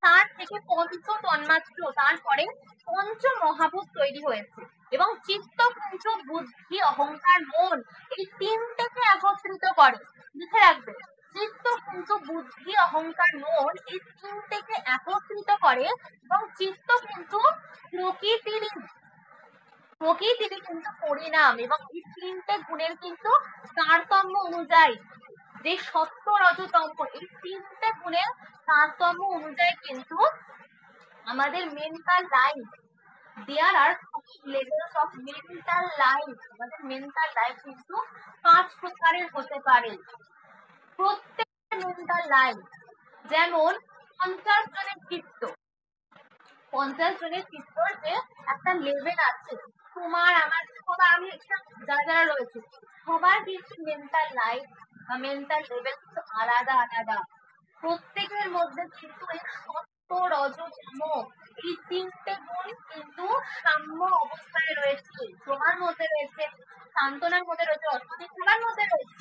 তার থেকে পঞ্চ তন্মাত্র, তারপরে পঞ্চ মহাভূত তৈরি হয়েছে। এবং চিত্ত কিন্তু বুদ্ধি অহংকার মন এই তিনটেকে একত্রিত করে। লিখে রাখবে, চিত্ত কিন্তু বুদ্ধি অহংকার মন এই তিনটেকে একত্রিত করে। এবং চিত্ত কিন্তু প্রকৃতির কিন্তু পরিণাম, এবং এই তিনটে গুণের কিন্তু তারতম্য অনুযায়ী যে সত্য রজতম, এই তিনটে গুণের তারতম্য অনুযায়ী কিন্তু আমাদের mental life, there are levels of mental life, আমাদের মেন্টাল লাইফ কিন্তু 5 প্রকারের হতে পারে। প্রত্যেকটা মেন্টাল লাইফ, যেমন 50 জনের চিত্ত, 50 জনের চিত্তর যে একটা লেভেল আছে, তোমার আমার সবার, আমি যারা যারা রয়েছে সবার কিন্তু মেন্টাল লাইফ বা মেন্টাল লেভেল কিন্তু আলাদা আলাদা। প্রত্যেকের মধ্যে কিন্তু এই সত্য রজতম এই তিনটে গুণ কিন্তু সাম্য অবস্থায় রয়েছে। তোমার মধ্যে রয়েছে, সান্ত্বনার মধ্যে রয়েছে, অস্বস্তির মধ্যে রয়েছে,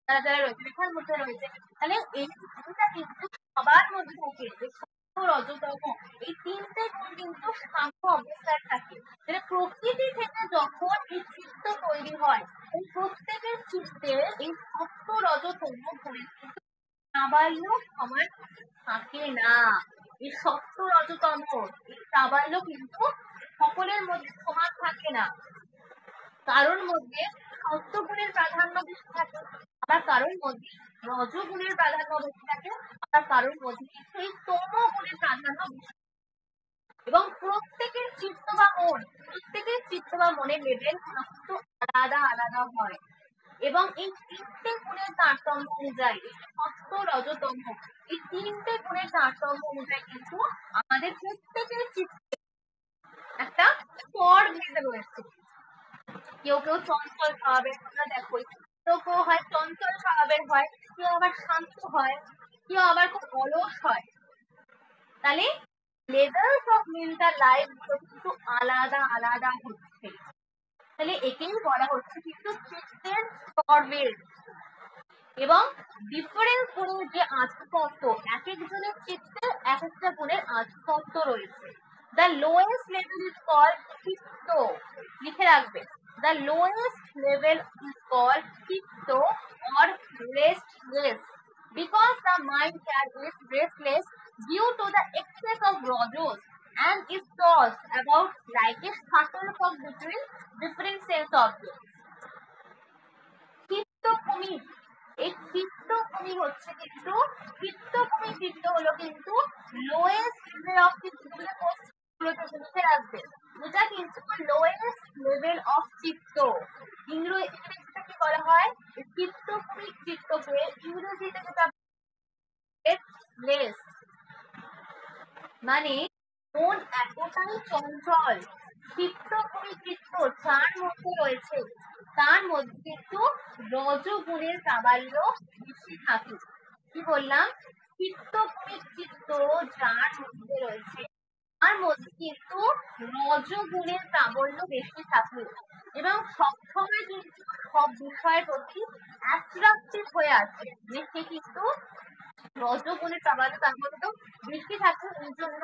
যারা যারা রয়েছে রেখার মধ্যে রয়েছে। তাহলে এই গুণটা কিন্তু সবার মধ্যে থাকে, রজতম এই তিনটে গুণ কিন্তু সাম্য অবস্থায় থাকে। প্রকৃতি থেকে যখন এই চিত্ত তৈরি হয়, এই প্রত্যেকের চিত্তে এই সত্য রজতম গুণের কিন্তু প্রাবল্য সমান থাকে না। এই সত্য রজতম এই প্রাবল্য কিন্তু সকলের মধ্যে সমান থাকে না। কারোর মধ্যে সত্যগুণের প্রাধান্য বেশি থাকে, আবার কারোর মধ্যে রজগুণের প্রাধান্য বেশি থাকে, আবার কারোর মধ্যে সেই তমগুণের প্রাধান্য বেশি। এবং প্রত্যেকের চিত্ত বা মনের লেভেল কিন্তু আলাদা আলাদা হয়। এবং এই তিনটে গুণের তারতম্য অনুযায়ী, সত্য রজতম এই তিনটে গুণের তারতম্য অনুযায়ী কিন্তু আমাদের প্রত্যেকের চিত্তে একটা স্তর ভেদে রয়েছে। কেউ কেউ চঞ্চল স্বভাবের, তোমরা দেখো কেউ কেউ হয় চঞ্চল স্বভাবের হয়, কেউ আবার শান্ত হয়, কেউ আবার খুব অলস হয়। তাহলে লেভেলস অফ মেন্টাল লাইফ কিন্তু আলাদা আলাদা হচ্ছে। তাহলে একেই বলা হচ্ছে কিন্তু চিত্তের স্তরভেদ। এবং ডিফারেন্স গুণের যে আধিপত্য, এক একজনের চিত্তে এক একটা গুণের আধিপত্য রয়েছে। The lowest level is called চিত্ত। লিখে রাখবে, the lowest level is called চিত্ত or restless, because the mind is restless due to the excess of rajas and is tossed about like a shuttlecock between different sense objects. চিত্তভূমি, এই চিত্তভূমি হচ্ছে কিন্তু চিত্ত হলো কিন্তু লোয়েস্ট লেভেল অফ চিত্তগুলোকে লিখে রাখবে। এটা কিন্তু লোয়েস্ট লেভেল অফ চিত্ত। ইংরেজিতে কি বলা হয়? চিত্ত ভূমিক চিত্তকে ইংরেজিতে যেটা লেস, মানে মন এতটাই চঞ্চল, চিত্ত ভূমিক চিত্ত যার মধ্যে রয়েছে তার মধ্যে কিন্তু রজগুণের প্রাবল্য বেশি থাকে। কি বললাম? চিত্ত ভূমিক চিত্ত যার মধ্যে রয়েছে তার মধ্যে কিন্তু রজগুণের প্রাবল্য বেশি থাকে এবং সবসময় কিন্তু সব বিষয়ের প্রতি অ্যাট্রাকটিভ হয়ে আছে। সে কিন্তু রজগুণের প্রাবল্য তার মধ্যে বেশি থাকে, এই জন্য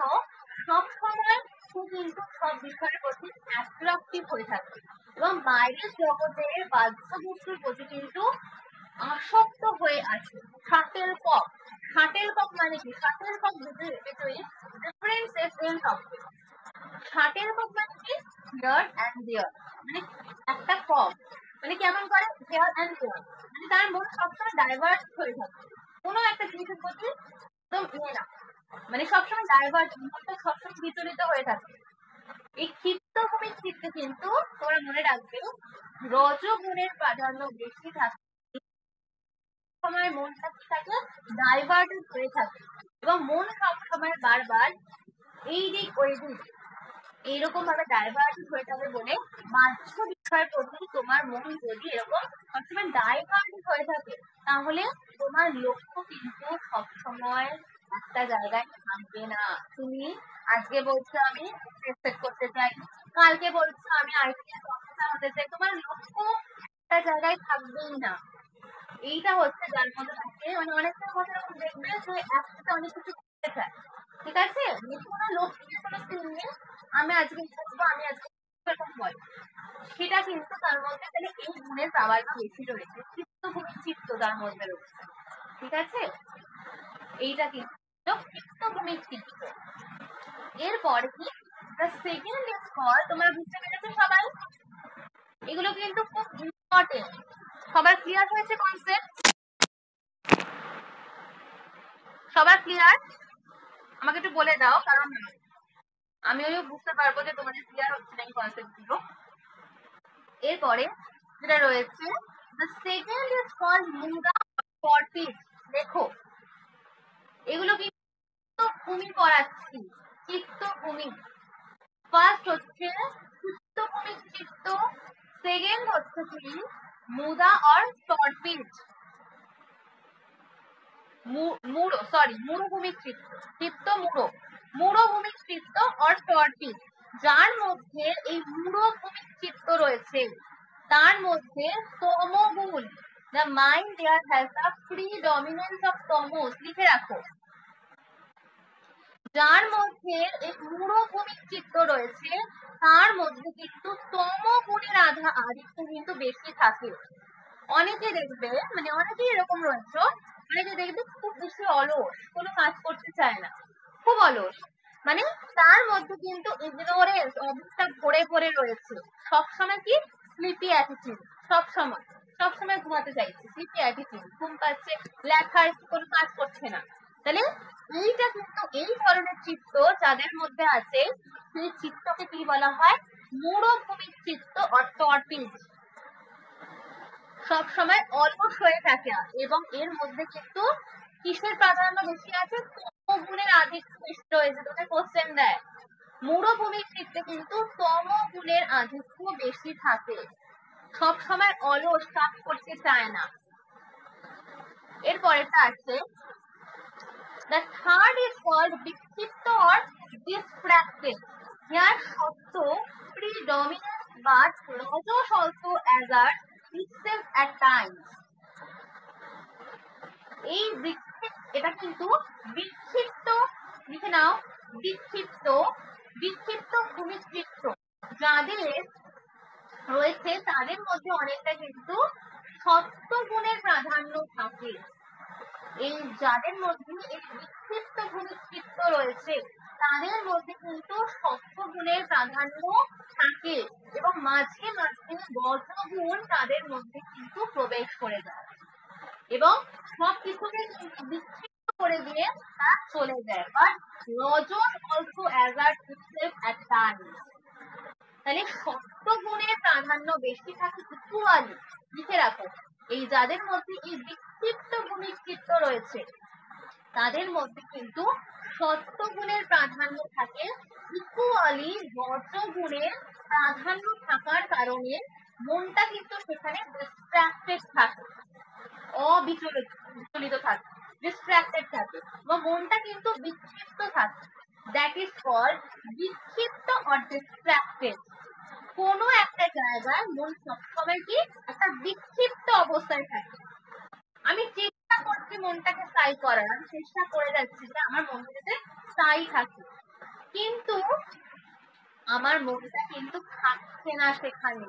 সবসময় সে কিন্তু সব বিষয়ের প্রতি অ্যাট্রাকটিভ হয়ে থাকে এবং বাইরের জগতের বাহ্য বস্তুর প্রতি কিন্তু আসক্ত হয়ে আছে। শাটেলকক, শাটেলকক মানে কি? শাটেলকক between different separate objects. শাটেলকক মানে কি? here and there, মানে একটা কক মানে কেমন করে here and there, মানে তার মন সবসময় ডাইভার্ট হয়ে থাকে কোনো একটা জিনিসের প্রতি, একদম না, মানে সবসময় ডাইভার্ট, মনটা সবসময় বিচলিত হয়ে থাকে। এই ক্ষিপ্ত ভূমিক চিত্তে কিন্তু তোমরা মনে রাখবে রজগুণের প্রাধান্য বেশি থাকে, সময় মনটা কি থাকে? ডাইভার্টেড হয়ে থাকে এবং মন সবসময় বারবার এই দিক ওই দিক এইরকম ভাবে ডাইভার্টেড হয়ে থাকে বলে বাহ্য বিষয়ের প্রতি তোমার মন যদি এরকম সবসময় ডাইভার্টেড হয়ে থাকে তাহলে তোমার লক্ষ্য কিন্তু সবসময় একটা জায়গায় থাকবে না। তুমি আজকে বলছো আমি সেট করতে চাই, কালকে বলছো আমি আইপিএস অফিসার হতে চাই, তোমার লক্ষ্য একটা জায়গায় থাকবেই না। এইটা হচ্ছে যার মধ্যে থাকে, মানে অনেকটা কথা দেখবে যে একসাথে অনেক কিছু করতে চায়, ঠিক আছে, কোনো লক্ষ্যের কোনো স্থির নেই, আমি আজকে করবো, আমি আজকে এরকম বলে, সেটা কিন্তু তার মধ্যে তাহলে এই গুণের প্রাবল্য বেশি রয়েছে, চিত্ত ভূমিক চিত্ত যার মধ্যে রয়েছে, ঠিক আছে, এইটা কিন্তু চিত্ত ভূমিক চিত্ত। এরপরে কি সেকেন্ড ইজ কল, তোমরা বুঝতে পেরেছো সবাই? এগুলো কিন্তু খুব ইম্পর্টেন্ট। সবার ক্লিয়ার হয়েছে কনসেপ্ট? সবার ক্লিয়ার? আমাকে একটু বলে দাও, কারণ আমিও বুঝতে পারবো যে তোমাদের ক্লিয়ার হচ্ছে না এই কনসেপ্ট গুলো। এরপরে যেটা রয়েছে the second is called মুদা ফরপিট। দেখো এগুলো কিন্তু ভূমি পড়াচ্ছি, চিত্ত ভূমি। ফার্স্ট হচ্ছে চিত্ত ভূমিক চিত্ত, সেকেন্ড হচ্ছে কি মুদা और টর্পিড, মুড়ো, সরি মূঢ়ভূমিক চিত্ত, চিত্ত মুড়ো, মূঢ়ভূমিক চিত্ত और টর্পিড। যার মধ্যে এই মূঢ়ভূমিক চিত্ত রয়েছে তার মধ্যে তমোগুণ, the mind there has a predominance of তমোস, লিখে রাখো। যার মধ্যে এই মূঢ়ভূমিক চিত্ত রয়েছে তার মধ্যে কিন্তু তমোগুণের আধিক্য কিন্তু বেশি থাকে। অনেকে দেখবে, মানে অনেকেই এরকম রয়েছে, অনেকে দেখবে খুব বেশি অলস, কোনো কাজ করতে চায় না, খুব অলস, মানে তার মধ্যে কিন্তু ইগনোরেন্স অবস্থা ভরে ভরে রয়েছে, সবসময় কি স্লিপি অ্যাটিটিউড, সবসময় সবসময় ঘুমাতে চাইছে, স্লিপি অ্যাটিটিউড, ঘুম পাচ্ছে, লেখার কোনো কাজ করছে না। তাহলে এইটা কিন্তু এই ধরনের চিত্ত যাদের মধ্যে আছে সেই চিত্তকে কি বলা হয়? মূঢ়ভূমিক চিত্ত অর্পিড, সবসময় অলস হয়ে থাকে এবং এর মধ্যে কিন্তু কিসের প্রাধান্য বেশি আছে? তমোগুণের আধিক্য বেশি রয়েছে। তোকে কোশ্চেন দেয় মূঢ়ভূমিক চিত্তে কিন্তু তমোগুণের আধিক্য বেশি থাকে, সবসময় অলস, কাজ করতে চায় না। এরপরেটা আছে the third is called বিক্ষিপ্ত or distracted. Here সত্য predominant but rajas also assert itself at times. এই এটা কিন্তু বিক্ষিপ্ত, লিখে নাও, বিক্ষিপ্ত ভূমিক চিত্ত যাদের রয়েছে তাদের মধ্যে অনেকটা কিন্তু সত্য গুণের প্রাধান্য থাকে। এই যাদের মধ্যে এই বিক্ষিপ্ত ভূমিক চিত্ত রয়েছে তাদের মধ্যে কিন্তু সত্য গুণের প্রাধান্য থাকে এবং মাঝে মাঝে রজগুণ তাদের মধ্যে কিন্তু প্রবেশ করে যায় এবং সব কিছুকে কিন্তু বিক্ষিপ্ত করে দিয়ে তা চলে যায়। But rajas also assert itself at times. তাহলে সত্যগুণের প্রাধান্য বেশি থাকে ইকুয়ালি, লিখে রাখো। এই যাদের মধ্যে এই বিক্ষিপ্ত ভূমিক চিত্ত রয়েছে তাদের মধ্যে কিন্তু সত্যগুণের প্রাধান্য থাকে ইকুয়ালি রজগুণের প্রাধান্য থাকার কারণে মনটা কিন্তু সেখানে ডিস্ট্রাক্টেড থাকে, বিচলিত থাকে, ডিস্ট্রাক্টেড থাকে এবং মনটা কিন্তু বিক্ষিপ্ত থাকে। দ্যাট ইজ কল্ড বিক্ষিপ্ত অর ডিস্ট্রাক্টেড। কোনো একটা জায়গায় মন সবসময় কি একটা বিক্ষিপ্ত অবস্থায় থাকে। আমি চেষ্টা করছি মনটাকে স্থায়ী করার, আমি চেষ্টা করে যাচ্ছি যে আমার মনটাতে স্থায়ী থাকে, কিন্তু আমার মনটা কিন্তু থাকছে না সেখানে।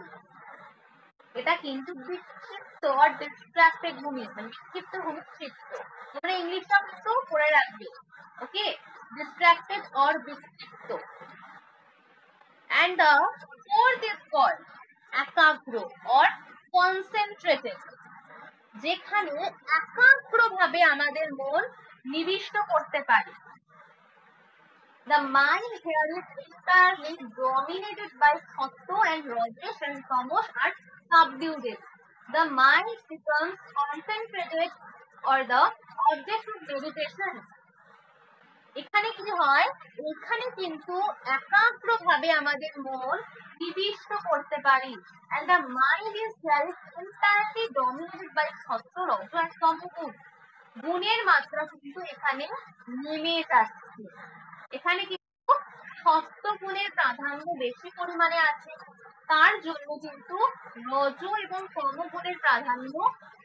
এটা কিন্তু বিক্ষিপ্ত আর ডিস্ট্রাক্টেড ভূমিক, বিক্ষিপ্ত ভূমিক চিত্ত। তোমরা ইংলিশটা কিন্তু পড়ে রাখবে, ওকে? ডিস্ট্রাক্টেড অর বিক্ষিপ্ত। And the fourth is called একাগ্র or concentrated, যেখানে একাগ্রভাবে আমাদের মন নিবিষ্ট করতে পারে। The mind here is entirely dominated by sattva and rajas and tamas are subdued. The mind becomes concentrated or the object of meditation. এখানে কি হয়, এখানে কিন্তু একাগ্রভাবে আমাদের মন নিবিষ্ট করতে পারি। And the mind is entirely dominated by sattva, rajas and tamas. গুণের মাত্রা কিন্তু এখানে নেমে যাচ্ছে। এখানে কিন্তু সত্য গুণের প্রাধান্য বেশি পরিমাণে আছে, তার জন্য কিন্তু রজ এবং তম গুণের প্রাধান্য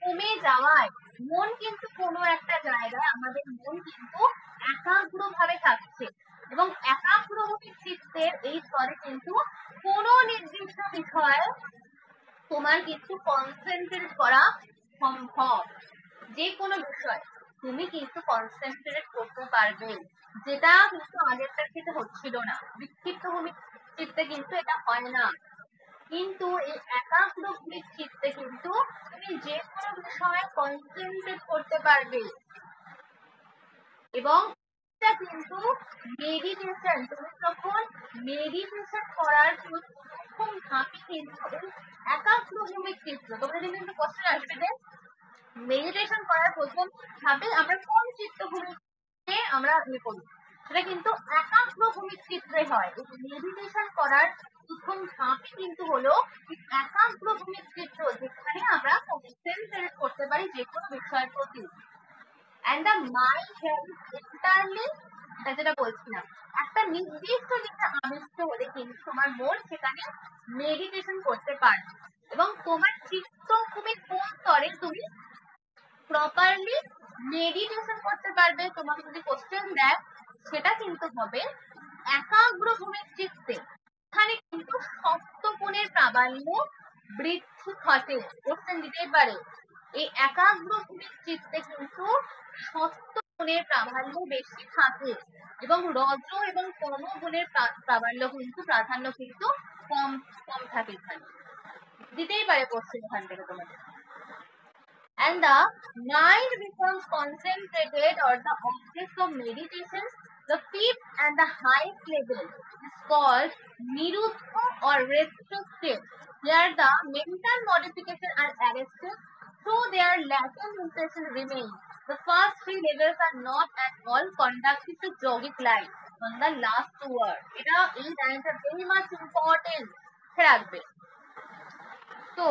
কমে যাওয়ায় মন কিন্তু কোনো একটা জায়গায় আমাদের মন কিন্তু একাগ্রভাবে থাকছে এবং একাগ্রভূমিক চিত্তের এই স্তরে কিন্তু কোনো নির্দিষ্ট বিষয়ে তোমার কিন্তু কনসেন্ট্রেট করা সম্ভব। যে কোনো বিষয় তুমি কিন্তু কনসেন্ট্রেট করতে পারবে, যেটা কিন্তু আগেরটার ক্ষেত্রে হচ্ছিল না। বিক্ষিপ্ত ভূমিক চিত্তে কিন্তু এটা হয় না, কিন্তু এই একাগ্র ভূমিক চিত্তে কিন্তু তুমি যে কোনো বিষয়ে কনসেন্ট্রেট করতে পারবে। এবং এটা কিন্তু মেডিটেশন, তুমি যখন মেডিটেশন করার প্রথম ধাপই কিন্তু একাগ্র ভূমিক চিত্ত। তোমরা কিন্তু কোশ্চেন আসবে যে মেডিটেশন করার প্রথম ধাপে আমরা কোন চিত্তভূমিকে আমরা করি, সেটা কিন্তু একাগ্র ভূমিক চিত্রে হয়। মেডিটেশন করার প্রথম ধাপই কিন্তু হলো একাগ্র ভূমিক চিত্র, যেখানে আমরা কনসেন্ট্রেট করতে পারি যে কোনো বিষয়ের প্রতি। And the mind here is entirely, যেটা বলছিলাম, একটা নির্দিষ্ট দিকে আবিষ্ট হলে কিন্তু তোমার মন সেখানে মেডিটেশন করতে পারবে এবং তোমার চিত্তভূমির কোন স্তরে তুমি প্রপারলি মেডিটেশন করতে পারবে। তোমাকে যদি কোশ্চেন দেয় সেটা কিন্তু হবে একাগ্র ভূমিক চিত্তে। এখানে কিন্তু সপ্তগুণের প্রাবল্য বৃদ্ধি ঘটে, কোশ্চেন দিতেই পারে। এই একাগ্র ভূমিক চিত্তে কিন্তু সপ্তগুণের প্রাবল্য বেশি থাকে এবং রজ এবং তম গুণের প্রাবল্য কিন্তু প্রাধান্য কিন্তু কম কম থাকে। এখানে দিতেই পারে কোশ্চেন এখান থেকে তোমাদের। And the mind becomes concentrated or the object of meditation. The fifth and the highest level is called niruddha or restless state. Here the mental modification are arrested, though their latent impression remains. The first three levels are not at all conducive to yogic life. On the last two words, এটা এই লাইনটা very much important রাখবে। তো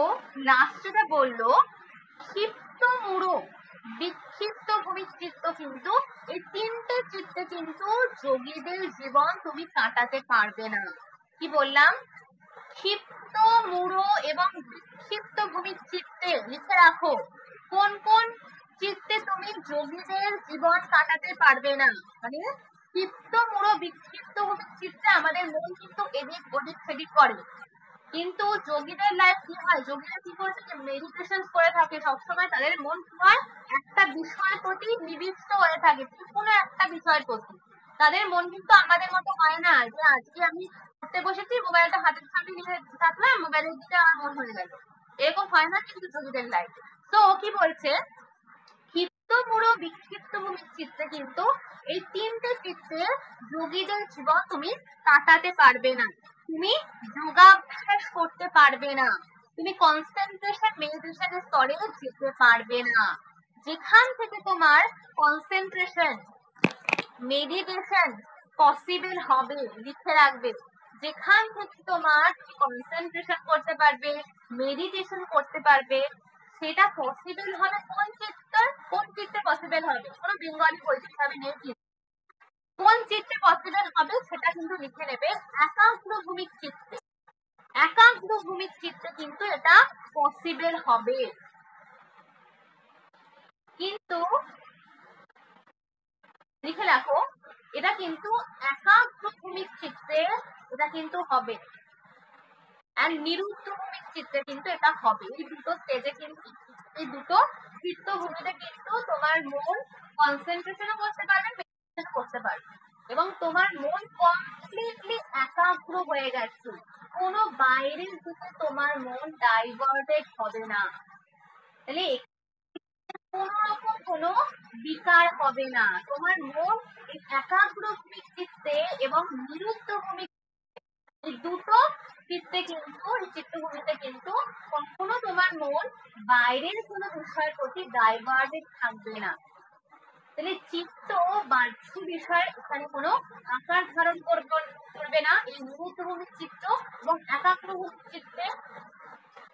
লাস্টটা বললো ক্ষিপ্ত মূঢ় বিক্ষিপ্ত ভূমিক চিত্ত, কিন্তু এই তিনটে চিত্তে কিন্তু যোগীদের জীবন তুমি কাটাতে পারবে না। কি বললাম? ক্ষিপ্ত মূঢ় এবং বিক্ষিপ্ত ভূমিক চিত্তে লিখে রাখো কোন কোন চিত্তে তুমি যোগীদের জীবন কাটাতে পারবে না। মানে ক্ষিপ্ত মূঢ় বিক্ষিপ্ত ভূমিক চিত্তে আমাদের মন কিন্তু এদিক ওদিক সেদিক করে, কিন্তু যোগীদের লাইফ কি হয়, যোগীরা কি করে থাকে, মেডিটেশন করে থাকে সবসময়। তাদের মন কি হয়, একটা বিষয়ের প্রতি নিবিষ্ট হয়ে থাকে, কোনো একটা বিষয়ের প্রতি। তাদের মন কিন্তু আমাদের মতো হয় না যে আজকে আমি পড়তে বসেছি, মোবাইলটা হাতের সামনে নিয়ে থাকলাম, মোবাইলের দিকে আমার মন হয়ে গেল, এরকম হয় না কিন্তু যোগীদের লাইফ। তো কি বলছে, ক্ষিপ্ত মূঢ় বিক্ষিপ্ত ভূমিক চিত্তে কিন্তু এই তিনটে চিত্তে যোগীদের জীবন তুমি কাটাতে পারবে না। তুমি যোগাভ্যাস করতে পারবে না, তুমি কনসেন্ট্রেশন মেডিটেশনের স্তরে যেতে পারবে না। যেখান থেকে তোমার কনসেন্ট্রেশন মেডিটেশন পসিবল হবে, লিখে রাখবে, যেখান থেকে তোমার কনসেন্ট্রেশন করতে পারবে, মেডিটেশন করতে পারবে, সেটা পসিবল হবে কোন চিত্তে পসিবল হবে, কোনো বেঙ্গলি বলতে হবে নেই, কোন চিত্তে পসিবল হবে সেটা কিন্তু লিখে নেবে, একাগ্র ভূমিক চিত্তে। একাগ্র ভূমিক চিত্তে কিন্তু এটা পসিবল হবে, কিন্তু লিখে রাখো এটা কিন্তু একাগ্র ভূমিক চিত্তে এটা কিন্তু হবে, এন্ড নিরুদ্ধ ভূমিক চিত্তে কিন্তু এটা হবে। এই দুটো স্টেজে কিন্তু, এই দুটো চিত্তভূমিতে কিন্তু তোমার মন কনসেন্ট্রেশনও করতে পারবে, মেডিটেশন করতে পারবে, এবং তোমার মন কমপ্লিটলি একাগ্র হয়ে গেছে, কোনো বাইরের দিকে তোমার মন ডাইভার্টেড হবে না, তাহলে কোনো রকম কোনো বিকার হবে না, তোমার মন একাগ্র ভূমিক চিত্তে এবং নিরুদ্ধ ভূমিক, এই দুটো চিত্তে কিন্তু, এই চিত্তভূমিতে কিন্তু কখনো তোমার মন বাইরের কোনো বিষয়ের প্রতি ডাইভার্টেড থাকবে না। তাহলে চিত্ত বাহ্য বিষয় এখানে কোনো আকার ধারণ করবে না, এই নিরুদ্ধ ভূমিক চিত্ত এবং একাগ্র ভূমিক চিত্তে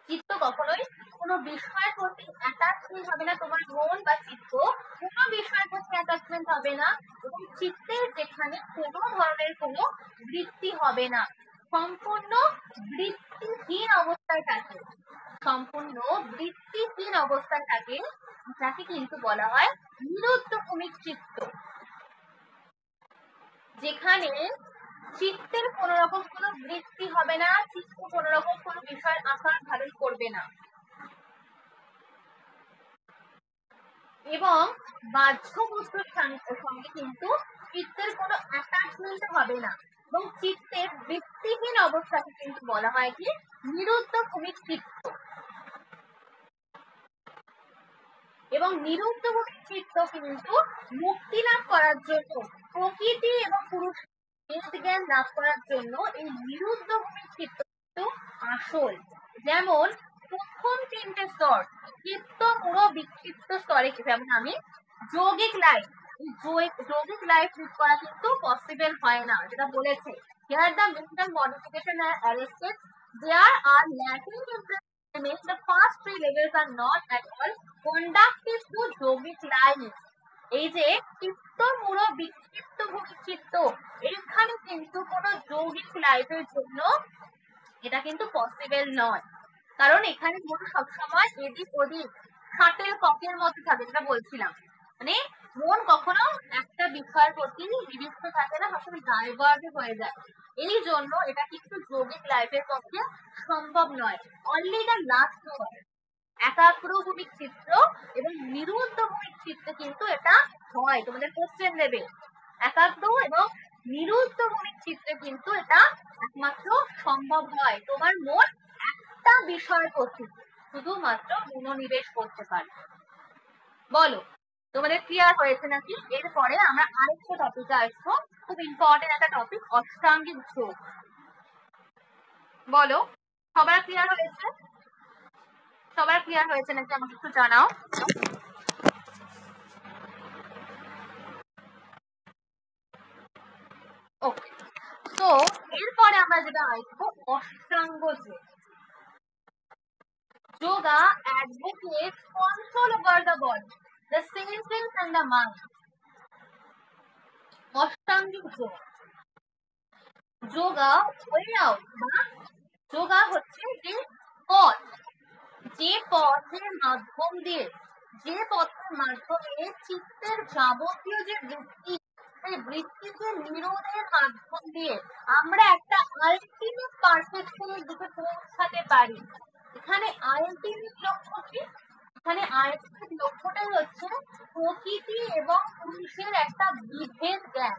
চিত্ত কখনোই কোনো বিষয়ের প্রতি অ্যাটাচমেন্ট হবে না, তোমার মন বা চিত্ত কোনো বিষয়ের প্রতি অ্যাটাচমেন্ট হবে না, এবং চিত্তের যেখানে কোনো ধরনের কোনো বৃত্তি হবে না, সম্পূর্ণ বৃত্তিহীন অবস্থায় থাকে, সম্পূর্ণ বৃত্তিহীন অবস্থায় থাকে, যাকে কিন্তু বলা হয় নিরুদ্ধ ভূমিক চিত্ত, যেখানে চিত্তের কোন রকম কোনো বৃত্তি হবে না, চিত্ত কোন রকম কোনো বিষয়ের আকার ধারণ করবে না, এবং বাহ্য বস্তুর সঙ্গে কিন্তু চিত্তের কোনো অ্যাটাচমেন্ট হবে না, এবং চিত্তের বৃত্তিহীন অবস্থাকে কিন্তু বলা হয় কি নিরুদ্ধ ভূমিক চিত্ত। এবং নিরুদ্ধ ভূমিক চিত্ত কিন্তু মুক্তি লাভ করার জন্য, প্রকৃতি এবং পুরুষ জ্ঞান লাভ করার জন্য এই নিরুদ্ধ ভূমিক চিত্ত কিন্তু আসল। যেমন প্রথম তিনটে স্তর চিত্ত মূঢ় বিক্ষিপ্ত স্তরে, যেমন আমি যৌগিক লাইফ, যৌগিক লাইফ লিড করা কিন্তু পসিবল হয় না, যেটা বলেছে here the mental modification are arrested, there are lacking implements, the first three levels are not at all conducive to yogic life। এই যে চিত্ত মূঢ় বিক্ষিপ্ত ভূমিক চিত্ত, এখানে কিন্তু কোনো যৌগিক লাইফের জন্য এটা কিন্তু পসিবল নয়, কারণ এখানে মন সবসময় এদিক ওদিক শাটেল ককের মতো থাকে, যেটা বলছিলাম, মানে মন কখনো একটা বিষয়ের প্রতি নিবিষ্ট থাকে না, সবসময় ডাইভার্ট হয়ে যায়, এই জন্য এটা কিন্তু যৌগিক লাইফের পক্ষে সম্ভব নয়। অনলি দ্য লাস্ট ওয়ার্ড, একাগ্র ভূমিক চিত্র এবং নিরুদ্ধ ভূমিক চিত্র কিন্তু এটা হয়, তোমাদের কোশ্চেন দেবে, একাগ্র এবং নিরুদ্ধ ভূমিক চিত্রে কিন্তু এটা একমাত্র সম্ভব হয়, তোমার মন একটা বিষয়ের প্রতি শুধুমাত্র মনোনিবেশ করতে পারে। বলো তোমাদের ক্লিয়ার হয়েছে নাকি? এরপরে আমরা আরেকটা টপিকে আসবো, খুব ইম্পর্টেন্ট একটা টপিক, অষ্টাঙ্গিক যোগ। বলো সবার ক্লিয়ার হয়েছে? সবার ক্লিয়ার হয়েছে নাকি আমাকে একটু জানাও। ওকে, তো এরপরে আমরা যেটা আসবো অষ্টাঙ্গ যোগ। Yoga advocates control over the body, the senses and the mind. অষ্টাঙ্গিক যোগ, যোগা ওয়ে আউট বা যোগা হচ্ছে যে পথ, যে পথের মাধ্যম দিয়ে, যে পথের মাধ্যমে চিত্তের যাবতীয় যে বৃত্তি, সেই বৃত্তিকে নিরোধের মাধ্যম দিয়ে আমরা একটা আলটিমেট পারফেকশনের দিকে পৌঁছাতে পারি। এখানে আলটিমেট লক্ষ্য কি? এখানে আলটিমেট লক্ষ্যটাই হচ্ছে প্রকৃতি এবং পুরুষের একটা বিভেদ জ্ঞান,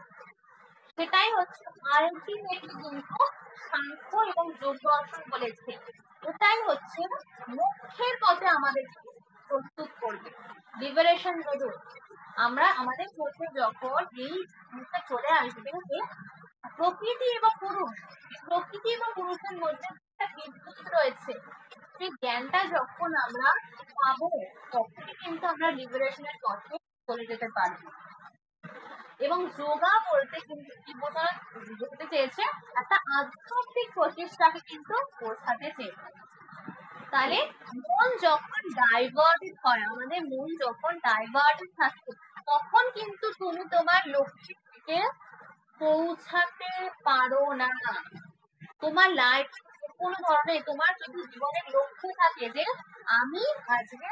সেটাই হচ্ছে আলটিমেটলি কিন্তু সাংখ্য এবং যোগ দর্শন বলেছে, এটাই হচ্ছে মোক্ষের পথে আমাদের প্রস্তুত করবে, লিবারেশন দেবে। আমরা আমাদের মধ্যে যখন এই জিনিসটা চলে আসবে যে প্রকৃতি এবং পুরুষ, প্রকৃতি এবং পুরুষের মধ্যে একটা বিদ্যুৎ রয়েছে, সেই জ্ঞানটা যখন আমরা পাবো তখনই কিন্তু আমরা লিবারেশনের পথে চলে যেতে পারবো। এবং যোগা বলতে কিন্তু কি বোঝাতে চেয়েছে, একটা আধ্যাত্মিক প্রচেষ্টাকে কিন্তু বোঝাতে চেয়েছে। তাহলে মন যখন ডাইভার্টেড হয়, আমাদের মন যখন ডাইভার্টেড থাকে, তখন কিন্তু তুমি তোমার লক্ষ্যের দিকে পৌঁছাতে পারো না। তোমার লাইফ কোনো ধরনের, তোমার যদি জীবনের লক্ষ্য থাকে যে আমি আজকে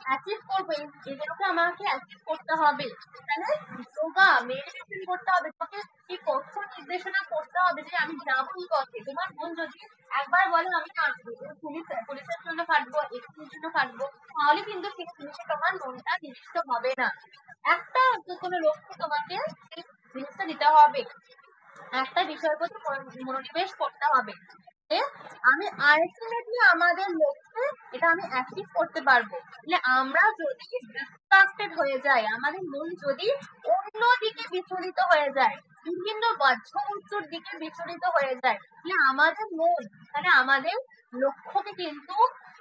অ্যাচিভ করবো, এগুলোকে আমাকে অ্যাচিভ করতে হবে, তাহলে যোগা মেডিটেশন করতে হবে, তোমাকে সেই পথ নির্দেশনা করতে হবে যে আমি যাবো এই পথে। তোমার মন যদি একবার বলে আমি পুলিশের জন্য কাটবো, এক্সির জন্য কাটবো, তাহলে কিন্তু সেই জিনিসে তোমার মনটা নিবিষ্ট হবে না। একটা কোনো লক্ষ্য তোমাকে সেই জিনিসটা দিতে হবে, একটা বিষয়ের প্রতি মনোনিবেশ করতে হবে, আমি আলটিমেটলি আমাদের লক্ষ্যে এটা আমি অ্যাচিভ করতে পারবো। আমরা যদি ডিস্ট্রাক্টেড হয়ে যাই, আমাদের মন যদি অন্য দিকে বিচলিত হয়ে যায়, বিভিন্ন বাহ্যবস্তুর দিকে বিচলিত হয়ে যায়, আমাদের মন আমাদের লক্ষ্যকে কিন্তু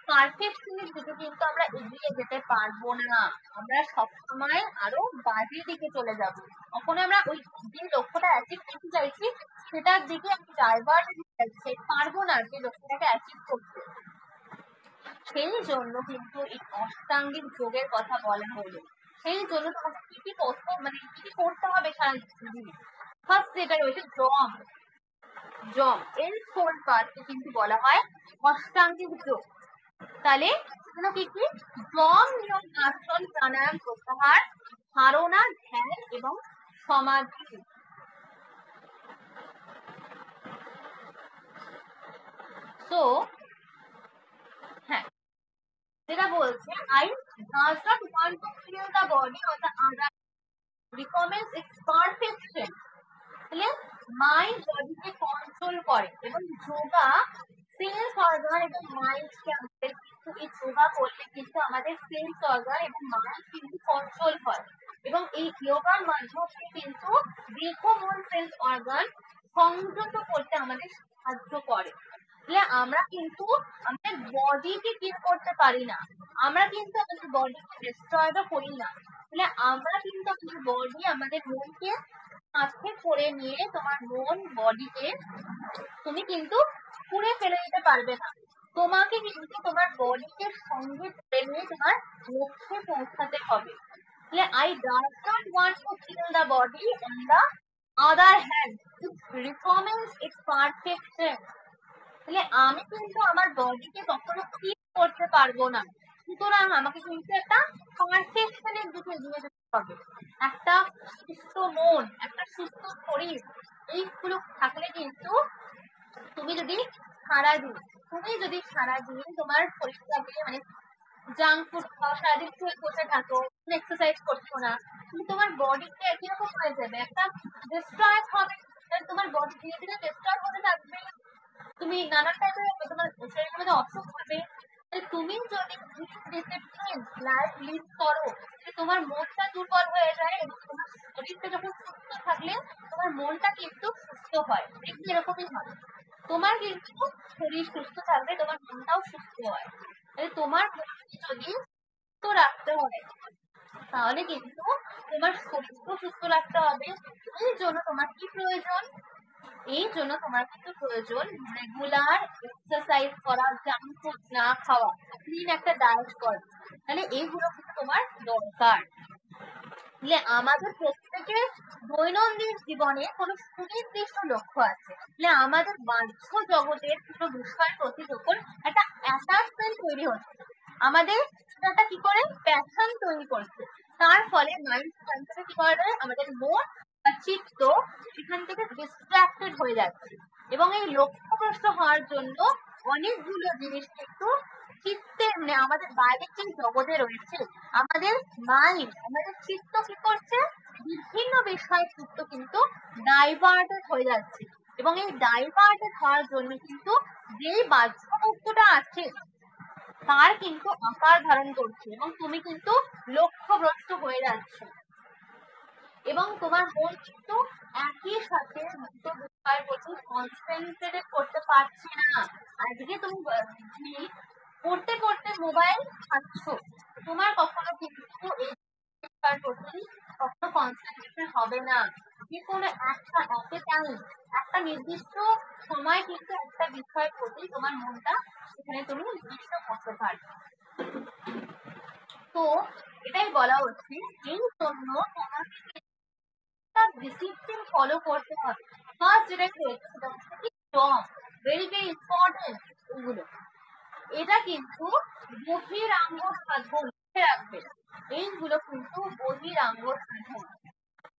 পারফেকশনের দিকে কিন্তু আমরা এগিয়ে যেতে পারবো না। আমরা সবসময় আরো বাজে দিকে চলে যাব, তখন আমরা ওই যে লক্ষ্যটা অ্যাচিভ করতে চাইছি সেটার দিকে আমি ডাইভার্ট হতে পারবো না, যে লক্ষ্যটাকে অ্যাচিভ করতে। সেই জন্য কিন্তু এই অষ্টাঙ্গিক যোগের কথা বলা হলো। সেই জন্য তোমাকে কি কি করতে হবে সারা দিনে। ফার্স্ট যেটা রয়েছে জম, এর ফোর পার্টকে কিন্তু বলা হয় অষ্টাঙ্গিক যোগ। তাহলে কি কি? জম, নিয়ম, আসন, প্রাণায়াম, প্রত্যাহার, ধারণা, ধ্যান এবং সমাধি। তো হ্যাঁ, যেটা বলছে I does not want to feel the body or the other recommends its perfection, তাহলে মাইন্ড বডিকে কন্ট্রোল করে। এবং যোগা সেন্স অর্গান এবং মাইন্ডকে আমাদের কিন্তু এই যোগা করলে কিন্তু আমাদের সেন্স অর্গান এবং মাইন্ড কিন্তু কন্ট্রোল হয়, এবং এই যোগার মাধ্যমে কিন্তু দীর্ঘমূল সেন্স অর্গান সংযত করতে আমাদের সাহায্য করে। আমরা কিন্তু আমাদের বডিকে কিল করতে পারি না, আমরা কিন্তু আমাদের বডিকে ডিস্ট্রয়ও করি না। আমরা কিন্তু আমাদের বডি, আমাদের মনকে সাথে করে নিয়ে তোমার মন বডিকে তুমি কিন্তু পুড়ে ফেলে দিতে পারবে না। তোমাকে কিন্তু তোমার বডিকে সঙ্গে করে নিয়ে তোমার লক্ষ্যে পৌঁছাতে হবে। I does not want to kill the body, on the other hand it recommends its perfection, আমি কিন্তু আমার বডিকে কখনো কিল করতে পারবো না, সুতরাং আমাকে কিন্তু একটা পারফেকশনের দিকে এগিয়ে যেতে হবে। একটা সুস্থ মন, একটা সুস্থ শরীর, এইগুলো থাকলে কিন্তু তুমি যদি সারাদিন তোমার শরীরটাকে জাঙ্ক ফুড খাও, সারাদিন শুয়ে বসে থাকো, এক্সারসাইজ করছো না, তুমি তোমার বডিতে একই রকম হয়ে যাবে, একটা ডিস্ট্রয় হবে, তোমার বডি ধীরে ধীরে ডিস্ট্রয় হতে থাকবে, তুমি নানা টাইপের তোমার শরীরের মধ্যে অসুখ হবে। তুমি যদি ডিসিপ্লিন লাইফ লিড করো, তোমার মনটা দুর্বল হয়ে যায় এবং তোমার শরীরটা যখন সুস্থ থাকলে তোমার মনটা কিন্তু সুস্থ হয়, দেখবে এরকমই হয়। তোমার কিন্তু শরীর সুস্থ থাকলে তোমার মনটাও সুস্থ হয়। তোমার মনকে যদি সুস্থ রাখতে হয় তাহলে কিন্তু তোমার শরীরকেও সুস্থ রাখতে হবে। এই জন্য তোমার কি প্রয়োজন? এই জন্য তোমার কিন্তু প্রয়োজন রেগুলার এক্সারসাইজ করা, জাঙ্ক ফুড না খাওয়া, ক্লিন একটা ডায়েট করা। তাহলে এইগুলো কিন্তু তোমার দরকার। আমাদের প্রত্যেকের দৈনন্দিন জীবনে কোনো সুনির্দিষ্ট লক্ষ্য আছে। আমাদের বাহ্য জগতের কোনো বিষয়ের প্রতি যখন একটা অ্যাটাচমেন্ট তৈরি হচ্ছে, আমাদের সেটা কি করে প্যাশন তৈরি করছে, তার ফলে মাইন্ড কি করে, আমাদের মন বা চিত্ত সেখান থেকে ডিস্ট্রাক্টেড হয়ে যাচ্ছে, এবং এই লক্ষ্যভ্রষ্ট হওয়ার জন্য অনেকগুলো জিনিস কিন্তু চিত্তের আমাদের বাইরের যে জগতে রয়েছে, আমাদের মাইন্ড, আমাদের চিত্ত কি করছে, বিভিন্ন বিষয়ে চিত্ত কিন্তু ডাইভার্টেড হয়ে যাচ্ছে, এবং এই ডাইভার্টেড হওয়ার জন্য কিন্তু যেই বাহ্য বস্তুটা আছে তার কিন্তু আকার ধারণ করছে, এবং তুমি কিন্তু লক্ষ্যভ্রষ্ট হয়ে যাচ্ছ। এবং তোমার মন কিন্তু একই সাথে দুটো বিষয়ের প্রতি কনসেন্ট্রেট করতে পারছে না। আজকে তুমি পড়তে পড়তে মোবাইল পাচ্ছ, তোমার কখনো কিন্তু এই বিষয়ের প্রতি কখনো কনসেন্ট্রেশন হবে না। যে কোনো একটা একটা নির্দিষ্ট সময় কিন্তু একটা বিষয়ের প্রতি তোমার মনটা সেখানে তুমি নির্দিষ্ট করতে পারবে। তো এটাই বলা হচ্ছে, এই জন্য তোমাকে ডিসিপ্লিন ফলো করতে হবে। ফার্স্ট যেটা সেটা হচ্ছে কি স্ট্রং, ভেরি ভেরি ইম্পর্টেন্ট এগুলো। এটা কিন্তু বহিরাঙ্গ সাধন, লিখে রাখবে এইগুলো কিন্তু বহিরাঙ্গ সাধন।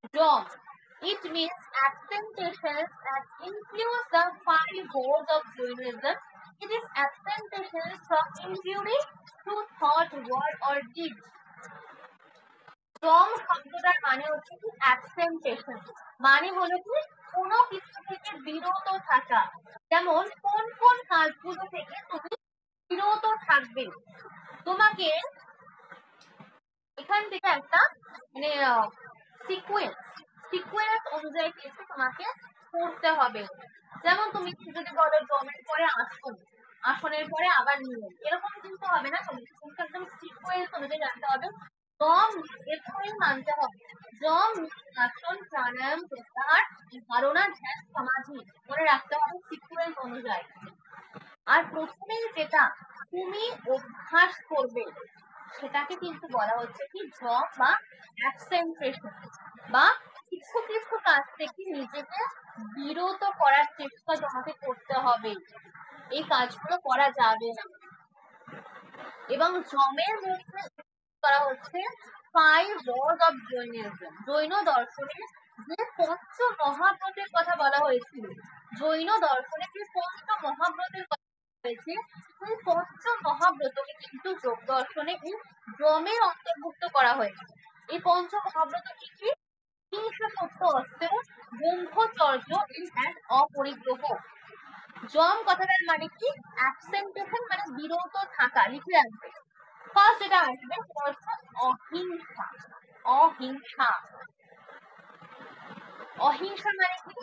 Strong, it means absentations that influence the five goals of Jainism. It is absentations from injury to thought, word or deed. Strong শব্দটার মানে হচ্ছে কি অ্যাবসেন্টেশন, মানে হলো কি কোনো কিছু থেকে বিরত থাকা। যেমন কোন কোন কাজগুলো থেকে তুমি বিরত থাকবে। তোমাকে এখান থেকে একটা মানে সিকোয়েন্স অনুযায়ী কিন্তু তোমাকে পড়তে হবে। যেমন তুমি যদি বলো জমের পরে আসন, আসনের পরে আবার নিয়ম, এরকম কিন্তু হবে না। তুমি কিন্তু একদম সিকোয়েন্স অনুযায়ী জানতে হবে। জম এরকমই মানতে হবে। জম, আসন, প্রাণায়াম, প্রত্যাহার, ধারণা, ধ্যান, সমাধি মনে রাখতে হবে সিকোয়েন্স অনুযায়ী। আর প্রথমেই যেটা তুমি অভ্যাস করবে সেটাকে কিন্তু বলা হচ্ছে কি জব বা অ্যাবসেন্টেশন, বা কিছু কিছু কাজ থেকে নিজেকে বিরত করার চেষ্টা তোমাকে করতে হবে। এই কাজগুলো করা যাবে না। এবং জমের মধ্যে করা হচ্ছে ফাইভ ওয়ার্ড অফ জৈনিজম, জৈন দর্শনে যে পঞ্চ মহাব্রতের কথা বলা হয়েছিল, জৈন দর্শনে যে পঞ্চ মহাব্রতের কথা হয়েছে, সেই পঞ্চ মহাব্রতকে কিন্তু যোগ দর্শনে এই জমে অন্তর্ভুক্ত করা হয়েছে। এই পঞ্চ মহাব্রত কি কি? হিংসা, সত্য, অস্ত্র, ব্রহ্মচর্য এন্ড অপরিগ্রহ। জম কথাটার মানে কি অ্যাবসেন্টেশন, মানে বিরত থাকা, লিখে রাখবে। ফার্স্ট যেটা আসবে সেটা হচ্ছে অহিংসা। অহিংসা, অহিংসা মানে কি?